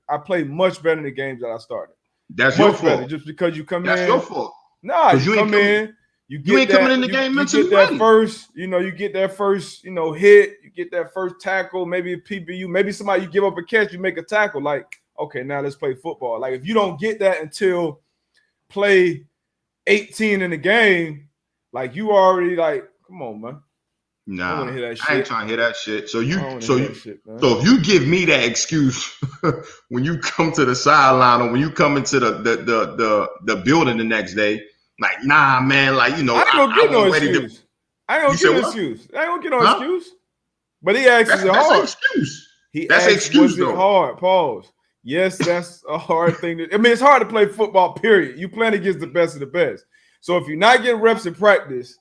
I played much better than the games that I started. That's your fault. Better, just because you come in. That's your fault. Nah, you come in. You ain't coming in the game mentally ready. You get that first, hit. You get that first tackle. Maybe a PBU. Maybe somebody you give up a catch. You make a tackle. Like, okay, now let's play football. Like, if you don't get that until play 18 in the game, like you already like, come on, man. Nah, I ain't trying to hear that shit. So if you give me that excuse when you come to the sideline or when you come into the building the next day. Like, nah, man, like, I ain't gonna get no excuse. I ain't gonna get no excuse. But he asks it hard. That's an excuse. That's an excuse, though. Hard. Pause. Yes, that's a hard thing. It's hard to play football, period. You playing against the best of the best. So if you're not getting reps in practice,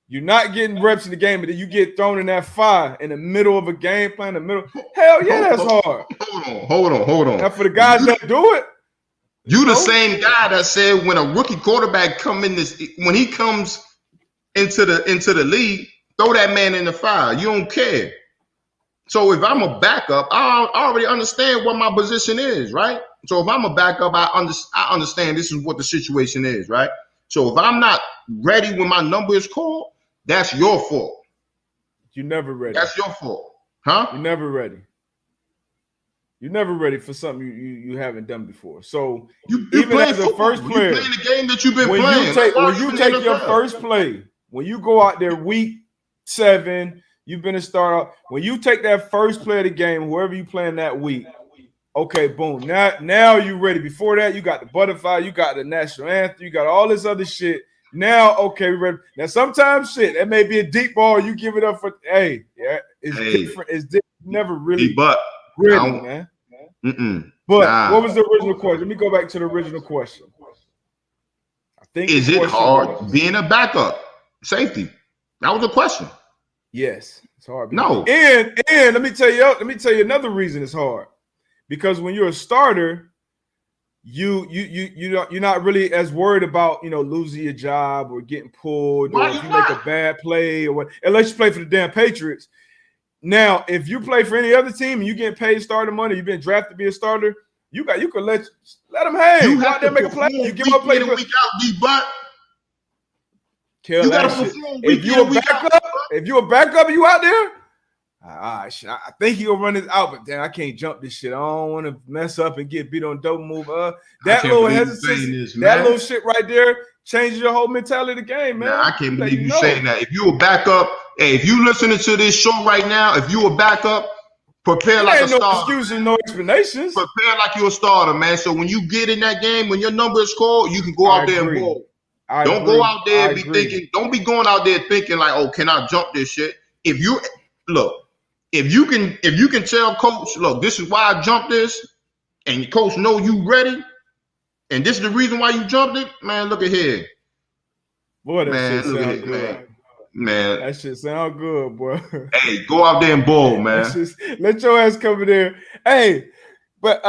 you're not getting reps in the game, but then you get thrown in that fire in the middle of a game plan, hell yeah, that's hard. Hold on. Now for the guys that do it, you the same guy that said when a rookie quarterback when he comes into the league, throw that man in the fire. You don't care. So if I'm a backup, I already understand what my position is, right? So if I'm a backup, I understand this is what the situation is, right? So if I'm not ready when my number is called, that's your fault. You're never ready. That's your fault, huh? You're never ready. You're never ready for something you haven't done before. So even as a first player, you playing the game that you've been playing. When you take your first play, when you go out there week 7, you've been a starter. When you take that first play of the game, whoever you playing that week, okay, boom. Now you're ready. Before that, you got the butterfly, you got the national anthem, you got all this other shit. Now, okay, we're ready. Now, sometimes that may be a deep ball. You give it up for different. It's different. Never really. Really, man. What was the original question? Let me go back to the original question. I think is it hard being a backup safety? That was the question. Yes, it's hard. No, and let me tell you another reason it's hard. Because when you're a starter, you're not really as worried about losing your job or getting pulled or if you make a bad play or what. Unless you play for the damn Patriots. Now, if you play for any other team and you get paid starter money, you've been drafted to be a starter, you can let them hang. You Go have out there to and make a play. perform You give week up play in and week out, D-Butt. Kill You that gotta shit. perform If week you in a and week out. backup, you out there. Shit, I think he gonna run this out, but then I can't jump this shit. I don't want to mess up and get beat on dope move. That little hesitancy, that little shit right there changes your whole mentality of the game, man. Nah, I can't believe you saying that. If you a backup, hey, if you listening to this show right now, if you a backup, prepare like a starter. No excuses, no explanations. Prepare like you're a starter, man. So when you get in that game, when your number is called, you can go out there and ball. Don't go out there and be thinking. Don't be going out there thinking like, oh, can I jump this shit? If you can tell coach, look, this is why I jumped this, and coach know you ready, and this is the reason why you jumped it, man. Look at here, boy. That man, shit sound good, man. That shit sound good, boy. Hey, go out there and ball, man. Let your ass come in there. Hey. But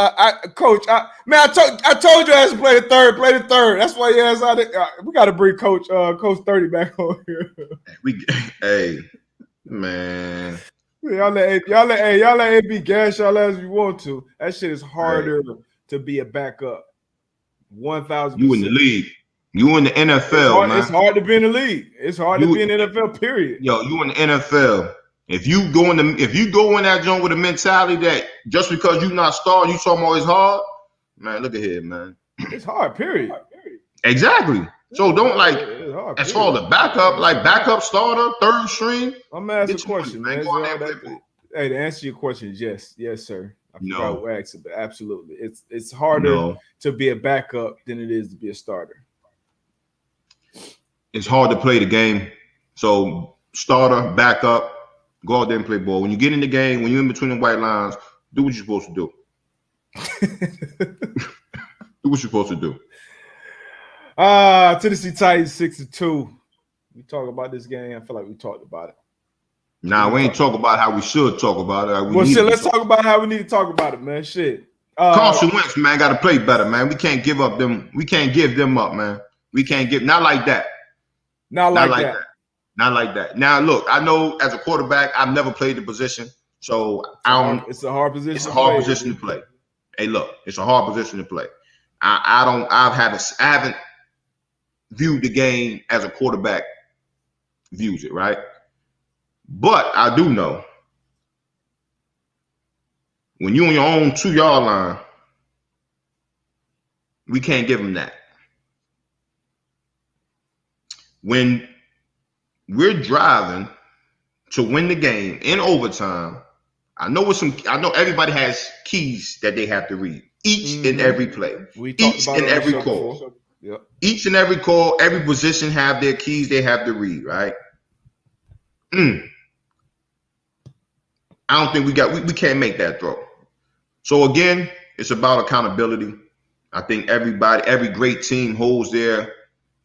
coach, I told you I had to play the third. Play the third. That's why you asked out there. We got to bring Coach 30 back on here. Hey, man. Y'all let AB gas y'all as you want to. That shit is harder to be a backup. 1,000%. You in the league. You in the NFL, man. It's hard to be in the league. It's hard to be in the NFL. Period. Yo, you in the NFL. If you go in that joint with a mentality that just because you not starting, you talking about it's hard, man. Look at here, man. It's hard. Period. Exactly. So don't as far as the backup starter, third string. I'm gonna ask a question, man. Hey, to answer your question is yes, sir. I forgot who asked it, but absolutely, it's harder to be a backup than it is to be a starter. It's hard to play the game. So starter, backup. Go out there and play ball. When you get in the game, when you're in between the white lines, do what you're supposed to do. Do what you're supposed to do. Tennessee Titans 6-2. We talk about this game. I feel like we talked about it. Nah, we ain't talk about how we should talk about it. Let's talk about how we need to talk about it, man. Shit. Carson Wentz, man, got to play better, man. We can't give up them. We can't give them up, man. We can't give. Not like that. Not like that. Not like that. Now, look, I know as a quarterback, I've never played the position, so it's a hard position. It's a hard position to play. Hey, look, it's a hard position to play. I haven't viewed the game as a quarterback views it, right? But I do know when you're on your own 2-yard line, we can't give them that. When we're driving to win the game in overtime, I know everybody has keys that they have to read each and every play, each and every call. Yep. Each and every call, every position have their keys they have to read, right? I don't think we can't make that throw. So again, it's about accountability. I think every great team holds their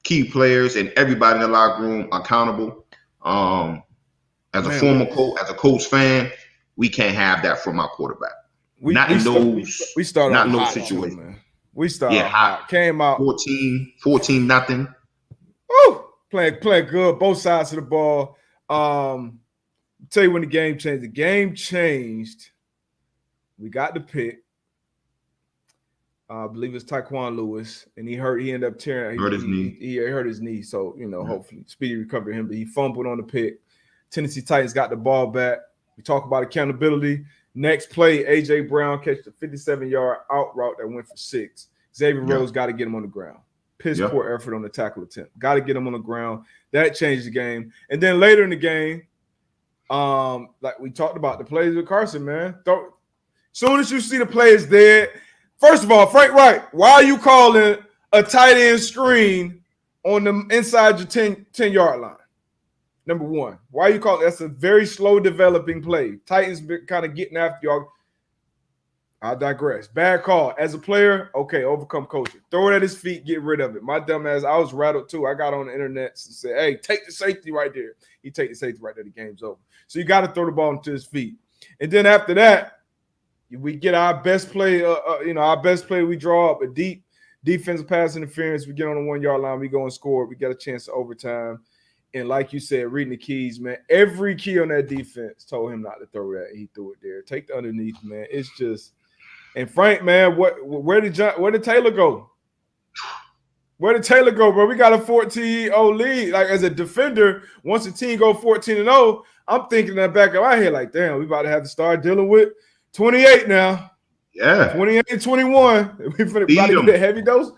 key players and everybody in the locker room accountable. As a former coach, as a Colts fan, we can't have that from our quarterback. Not in those situations. Man. We started hot. Came out 14 nothing. Woo! Playing good, both sides of the ball. Tell you when the game changed. The game changed. We got the pick. I believe it's Tyquan Lewis, and he ended up tearing. He hurt his knee. So hopefully speedy recovery him. But he fumbled on the pick. Tennessee Titans got the ball back. We talk about accountability. Next play, AJ Brown catched a 57-yard out route that went for 6. Xavier Rhodes got to get him on the ground. Piss poor effort on the tackle attempt. Got to get him on the ground. That changed the game. And then later in the game, like we talked about the plays with Carson, man. Soon as you see the players dead, first of all, Frank Wright, why are you calling a tight end screen on the inside your 10-yard line? Number one, why you call it? That's a very slow developing play. Titans been kind of getting after y'all. I digress. Bad call. As a player, okay, overcome coaching. Throw it at his feet, get rid of it. My dumb ass, I was rattled too. I got on the internet and said, hey, take the safety right there. He take the safety right there, the game's over. So you got to throw the ball into his feet. And then after that, we get our best play, our best play, we draw up a deep defensive pass interference. We get on the 1-yard line, we go and score. We get a chance to overtime. And like you said, reading the keys, man. Every key on that defense told him not to throw that. He threw it there. Take the underneath, man. It's just, and Frank, man, where did Taylor go? Where did Taylor go, bro? We got a 14-0 lead. Like, as a defender, once the team go 14-0, I'm thinking in the back of my head, like, damn, we about to have to start dealing with 28 now. Yeah. 28-21. We about to get a heavy dose.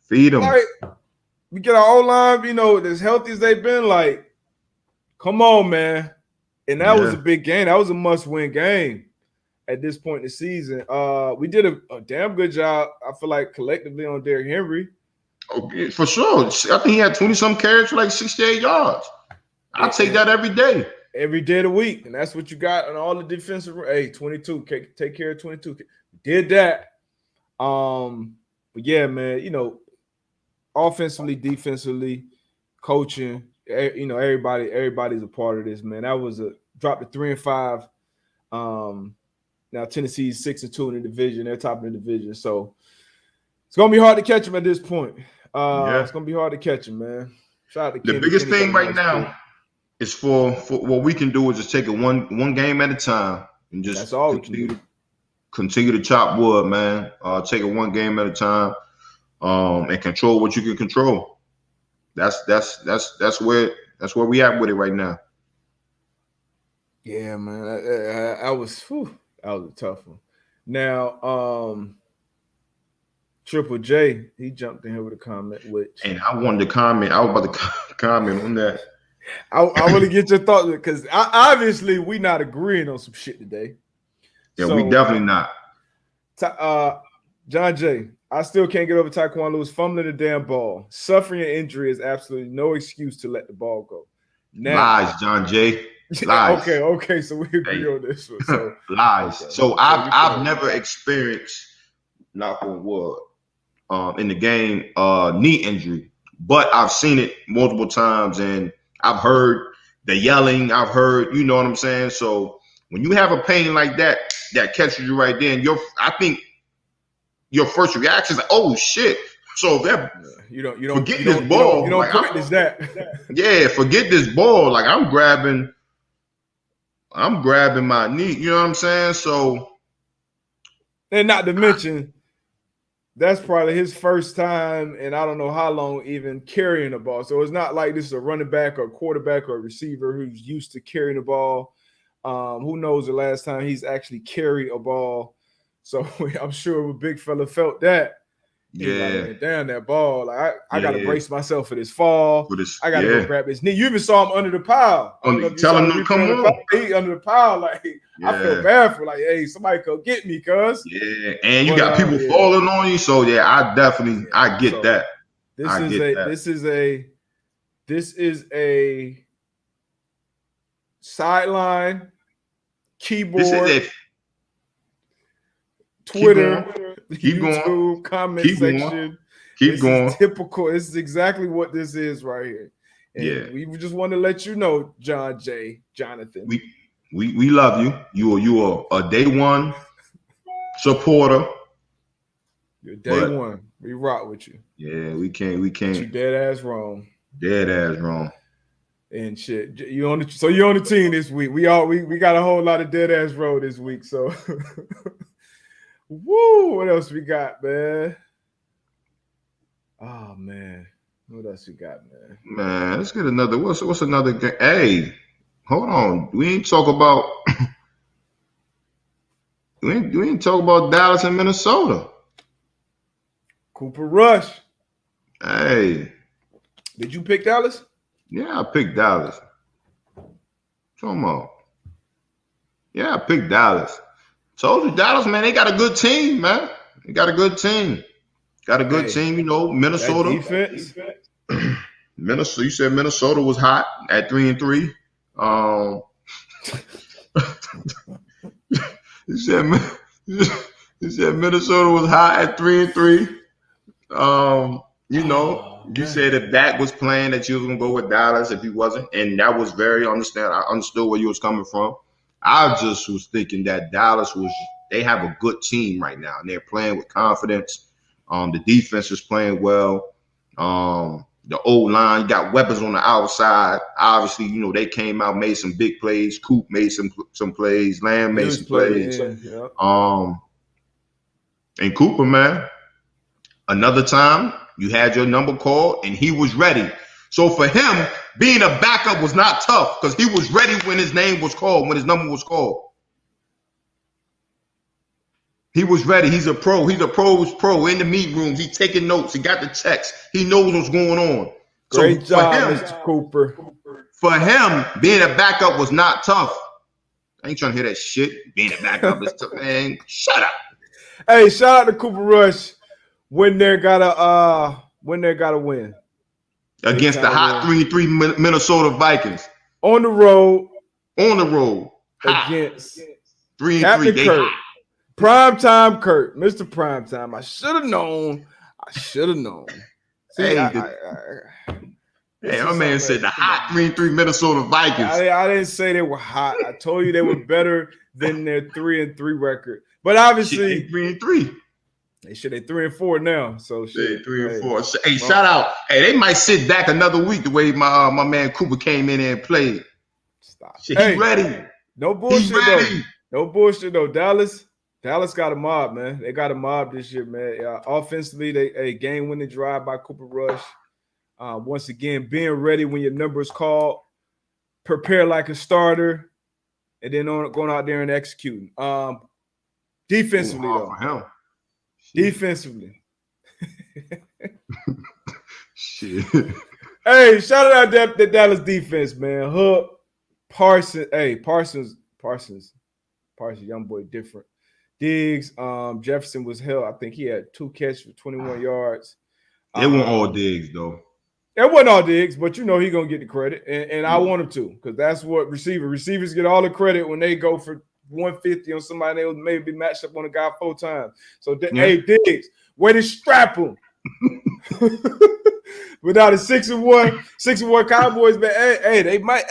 Feed them. Like, we get our O-line, as healthy as they've been, like, come on, man. And that was a big game. That was a must-win game at this point in the season. We did a damn good job, I feel like, collectively on Derrick Henry. Oh, yeah, for sure. I think he had 20-some carries for like 68 yards. I'll take that every day. Every day of the week. And that's what you got on all the defensive. Hey, 22. Take care of 22. Did that. But yeah, man, offensively, defensively, coaching, everybody's a part of this, man. That was a drop to 3-5. Now Tennessee's 6-2 in the division. They're top of the division. So it's gonna be hard to catch them at this point. It's gonna be hard to catch them, man. Shout out to the biggest thing right now is for what we can do is just take it one game at a time and just that's all we can do. Continue to chop wood, man. Take it one game at a time, and control what you can control. That's where we at with it right now. Yeah, man. That was a tough one. Now, Triple J, he jumped in here with a comment, and I wanted to comment. I was about to comment on that. I want to get your thoughts because obviously we not agreeing on some shit today. Yeah, so, we definitely not. John Jay, I still can't get over Tyquan Lewis fumbling the damn ball. Suffering an injury is absolutely no excuse to let the ball go. Now, lies, John Jay. Lies. Okay. So we agree on this one. So lies. Okay. So I've never experienced, knock on wood, in the game, knee injury, but I've seen it multiple times, and I've heard the yelling. I've heard, you know what I'm saying. So when you have a pain like that catches you right there, and I think your first reaction is like, oh shit. So that you don't forget this ball. You don't practice that. Yeah, forget this ball. Like I'm grabbing my knee. You know what I'm saying? So, and not to mention, that's probably his first time, and I don't know how long even carrying the ball. So it's not like this is a running back or a quarterback or a receiver who's used to carrying the ball. Who knows the last time he's actually carried a ball? So I'm sure a big fella felt that. Yeah, like, damn that ball! Like I gotta brace myself for this fall. I gotta go grab his knee. You even saw him under the pile. Tell him to come on. He under the pile. Like I feel bad for hey, somebody come get me, cuz. Yeah, and you got people falling on you. So yeah, I get that. This is a sideline keyboard. This is it. Twitter, Keep YouTube, going. comment section. Keep going. Typical. This is exactly what this is right here. And we just want to let you know, John J. Jonathan. We love you. You are a day one supporter. You're day one. We rock with you. Yeah, we can't. You dead ass wrong. Dead ass wrong. And shit. You're on the team this week. We got a whole lot of dead ass road this week. So woo, what else we got, man? Oh man, what else we got, man? Man, let's get another. What's another game? Hey, hold on. We ain't talk about. we ain't talk about Dallas and Minnesota. Cooper Rush. Hey, did you pick Dallas? Yeah, I picked Dallas. Come on. Yeah, I picked Dallas. Told you, Dallas, man, they got a good team, man. They got a good team. Team, Minnesota. Defense. Minnesota. You said Minnesota was hot at 3-3. You said Minnesota was hot at 3-3. You said if Dak was playing that you was gonna go with Dallas if he wasn't, and that was very understand. I understood where you was coming from. I just was thinking that Dallas they have a good team right now, and they're playing with confidence. The defense is playing well. the old line. You got weapons on the outside. Obviously, they came out, made some big plays. Coop made some plays. Lamb made some plays. Yep. And Cooper, man, another time you had your number called and he was ready. So for him, being a backup was not tough because he was ready when his name was called, when his number was called. He was ready. He's a pro. He's a pro's pro in the meet rooms. He's taking notes. He got the checks. He knows what's going on. Great job, Mr. Cooper. For him, being a backup was not tough. I ain't trying to hear that shit. Being a backup is tough, man. Shut up. Hey, shout out to Cooper Rush. When they're gotta win against the hot 3-3 Minnesota Vikings on the road. Against 3-3. Kurt. Primetime Kurt, Mr. Primetime. I should have known. See, hey, my man said the hot 3-3 Minnesota Vikings. I didn't say they were hot. I told you they were better than their 3-3 record. But obviously, 3-3. They 3-4 now. So shit. 3-4. Hey, shout out. Hey, they might sit back another week the way my man Cooper came in and played. Stop. Shit, he's ready. No bullshit though. No bullshit though. Dallas got a mob, man. They got a mob this year, man. Offensively, they game-winning drive by Cooper Rush. Once again, being ready when your number is called, prepare like a starter, and then going out there and executing. Defensively, though. Defensively. Shit. Hey, shout out the Dallas defense, man. Hook, Parsons. Hey, Parsons, young boy, different. Diggs, Jefferson was held. I think he had 2 catches for 21 yards. It wasn't all Diggs, though. It wasn't all Diggs, but he's going to get the credit. And I want him to, because that's what receivers get all the credit when they go for 150 on somebody that maybe be matched up on a guy 4 times. So, hey, Diggs, way to strap him. Without a 6-1 Cowboys, man, hey, they might,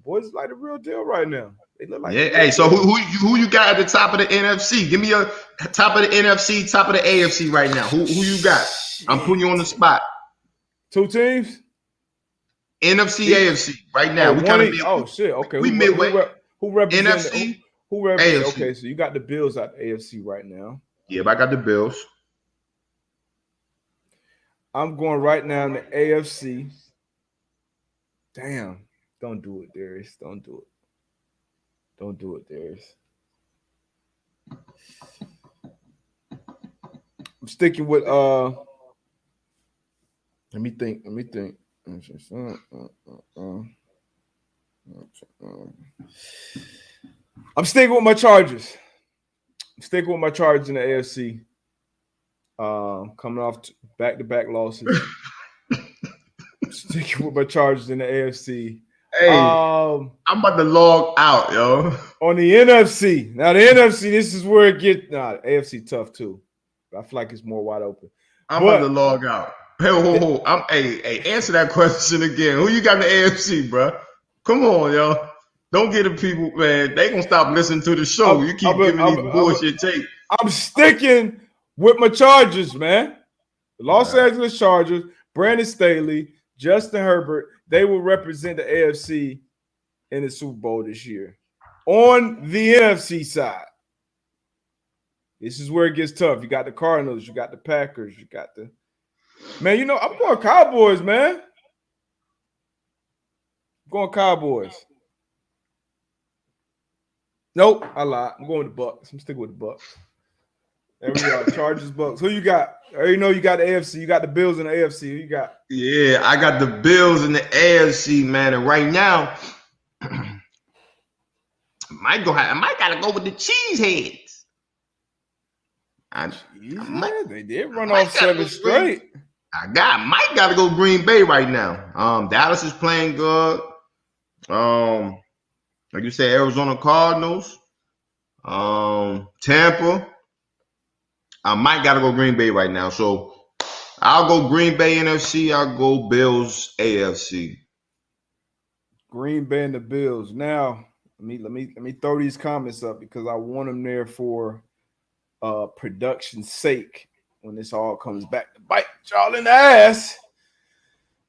boys like the real deal right now. They look like hey, so who you got at the top of the NFC? Give me a top of the NFC, top of the AFC right now. Who you got? I'm putting you on the spot. 2 teams? NFC, AFC right now. We kind of be. Oh shit! Okay, we midway. Who represents NFC? Who represents? AFC. Okay, so you got the Bills out the AFC right now. Yeah, but I got the Bills. I'm going right now in the AFC. Damn! Don't do it, Darius. Don't do it. Don't do it, Darius. I'm sticking with Let me think. I'm sticking with my Chargers. in the AFC. Coming off back-to-back losses. Sticking with my Chargers in the AFC. Hey, I'm about to log out, yo. On the NFC. Now, the NFC, this is where it gets. Nah, the AFC tough, too. I feel like it's more wide open. I'm about to log out. Hey, answer that question again. Who you got in the AFC, bro? Come on, yo. Don't get the people, man. They gonna stop listening to the show. You keep giving these bullshit tape. I'm sticking with my Chargers, man. The Los Angeles Chargers, Brandon Staley, Justin Herbert, they will represent the AFC in the Super Bowl this year. On the NFC side, this is where it gets tough. You got the Cardinals, you got the Packers, you got the man. I'm going Cowboys, man. I'm going Cowboys. Nope, I lied. I'm going with the Bucks. I'm sticking with the Bucks. There we go. Chargers, Bucks. Who you got? I already know you got the AFC. You got the Bills in the AFC. Who you got? Yeah, I got the Bills in the AFC, man. And right now, I might gotta go with the Cheeseheads. They did run off 7 straight. Might gotta go Green Bay right now. Dallas is playing good. Like you said, Arizona Cardinals, Tampa. I might gotta go Green Bay right now. So I'll go Green Bay NFC. I'll go Bills AFC. Green Bay and the Bills. Now, let me throw these comments up because I want them there for production's sake when this all comes back to bite y'all in the ass.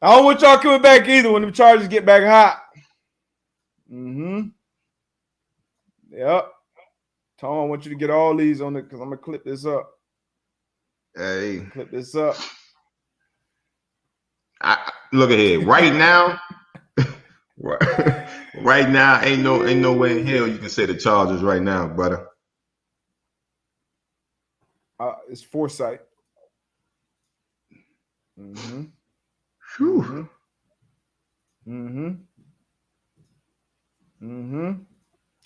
I don't want y'all coming back either when the Chargers get back hot. Mm-hmm. Yep. Tom, I want you to get all these on it because I'm gonna clip this up. Hey, Clip this up. Look at here. Right now, right now, ain't no way in hell you can say the Chargers right now, brother. It's foresight. Mm-hmm. Whew. Mm-hmm. Mm-hmm.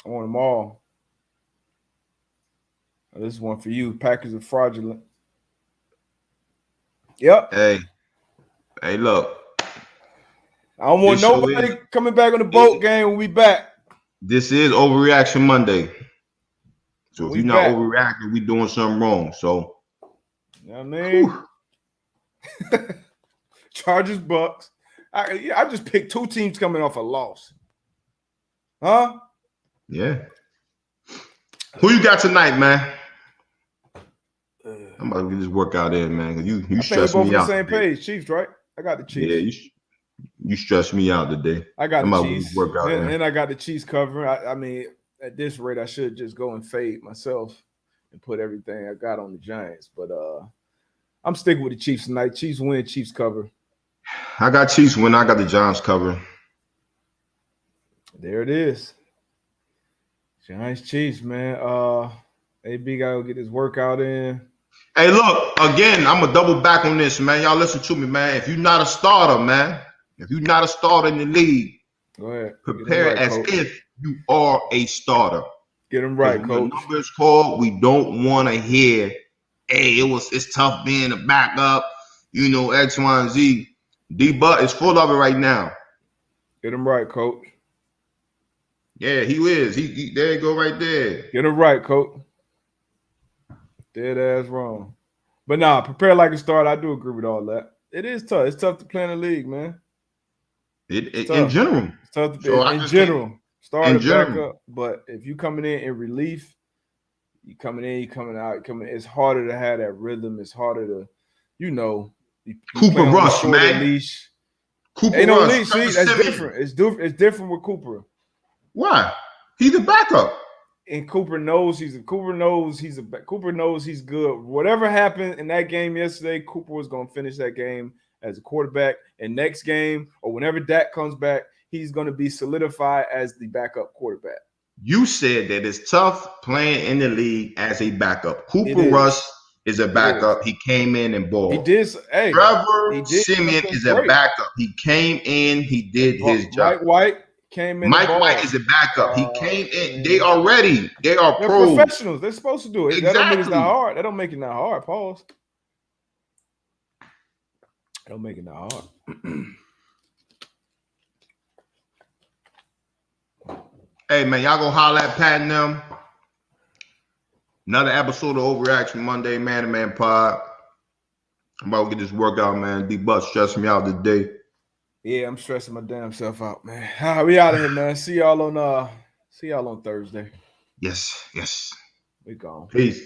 I want them all. This is one for you. Packers are fraudulent. Yep. Hey, look. I don't want nobody coming back on the boat game when we back. This is Overreaction Monday. So if you're not back. overreacting, we doing something wrong. So, you know what I mean? Chargers, Bucks. I just picked two teams coming off a loss. Huh? Yeah. Who you got tonight, man? I'm about to get this workout in, man. Cause you stress me out. We're both on the same page. Chiefs, right? I got the Chiefs. Yeah, you stress me out today. I got the Chiefs. And I got the Chiefs covering. I mean, at this rate, I should just go and fade myself and put everything I got on the Giants. But I'm sticking with the Chiefs tonight. Chiefs win, Chiefs cover. I got Chiefs win. I got the Giants cover. There it is. Giants, Chiefs, man. AB got to get his workout in. Hey, look, again, I'm going to double back on this, man. Y'all listen to me, man. If you're not a starter, man, if you're not a starter in the league, go ahead. Prepare as if you are a starter. Get them right, coach. When the number is called, we don't want to hear, hey, it's tough being a backup, X, Y, and Z. D-Butt is full of it right now. Get him right, coach. Yeah, he is. He there you go right there. Get him right, coach. Dead ass wrong. But nah, prepare like a starter. I do agree with all that. It is tough. It's tough to play in the league, man. In general. It's tough to be in general. Starter backup. But if you coming in relief, you coming in, you coming out, it's harder to have that rhythm. It's harder to, Cooper Rush, man. Leash. Cooper ain't no Rush. leash. See, that's different. It's different with Cooper. Why? He's a backup. And Cooper knows he's good. Whatever happened in that game yesterday, Cooper was going to finish that game as a quarterback. And next game, or whenever Dak comes back, he's going to be solidified as the backup quarterback. You said that it's tough playing in the league as a backup. Cooper Rush is a backup. He came in and balled. He did. Hey, Trevor Siemian is a backup. He came in. He did his job. Mike White came in. Mike White is a backup. He came in. They are ready. They are pros. Professionals. They're supposed to do it. Exactly. That don't make it not hard. That don't make it not hard. Pause. Don't make it not hard. Hey, man, y'all go holler at Pat and them. Another episode of Overreaction Monday, Man to Man Pod. I'm about to get this workout, man. D-Butt stressing me out today. Yeah, I'm stressing my damn self out, man. We out of here, man. See y'all on Thursday. Yes. We gone. Peace.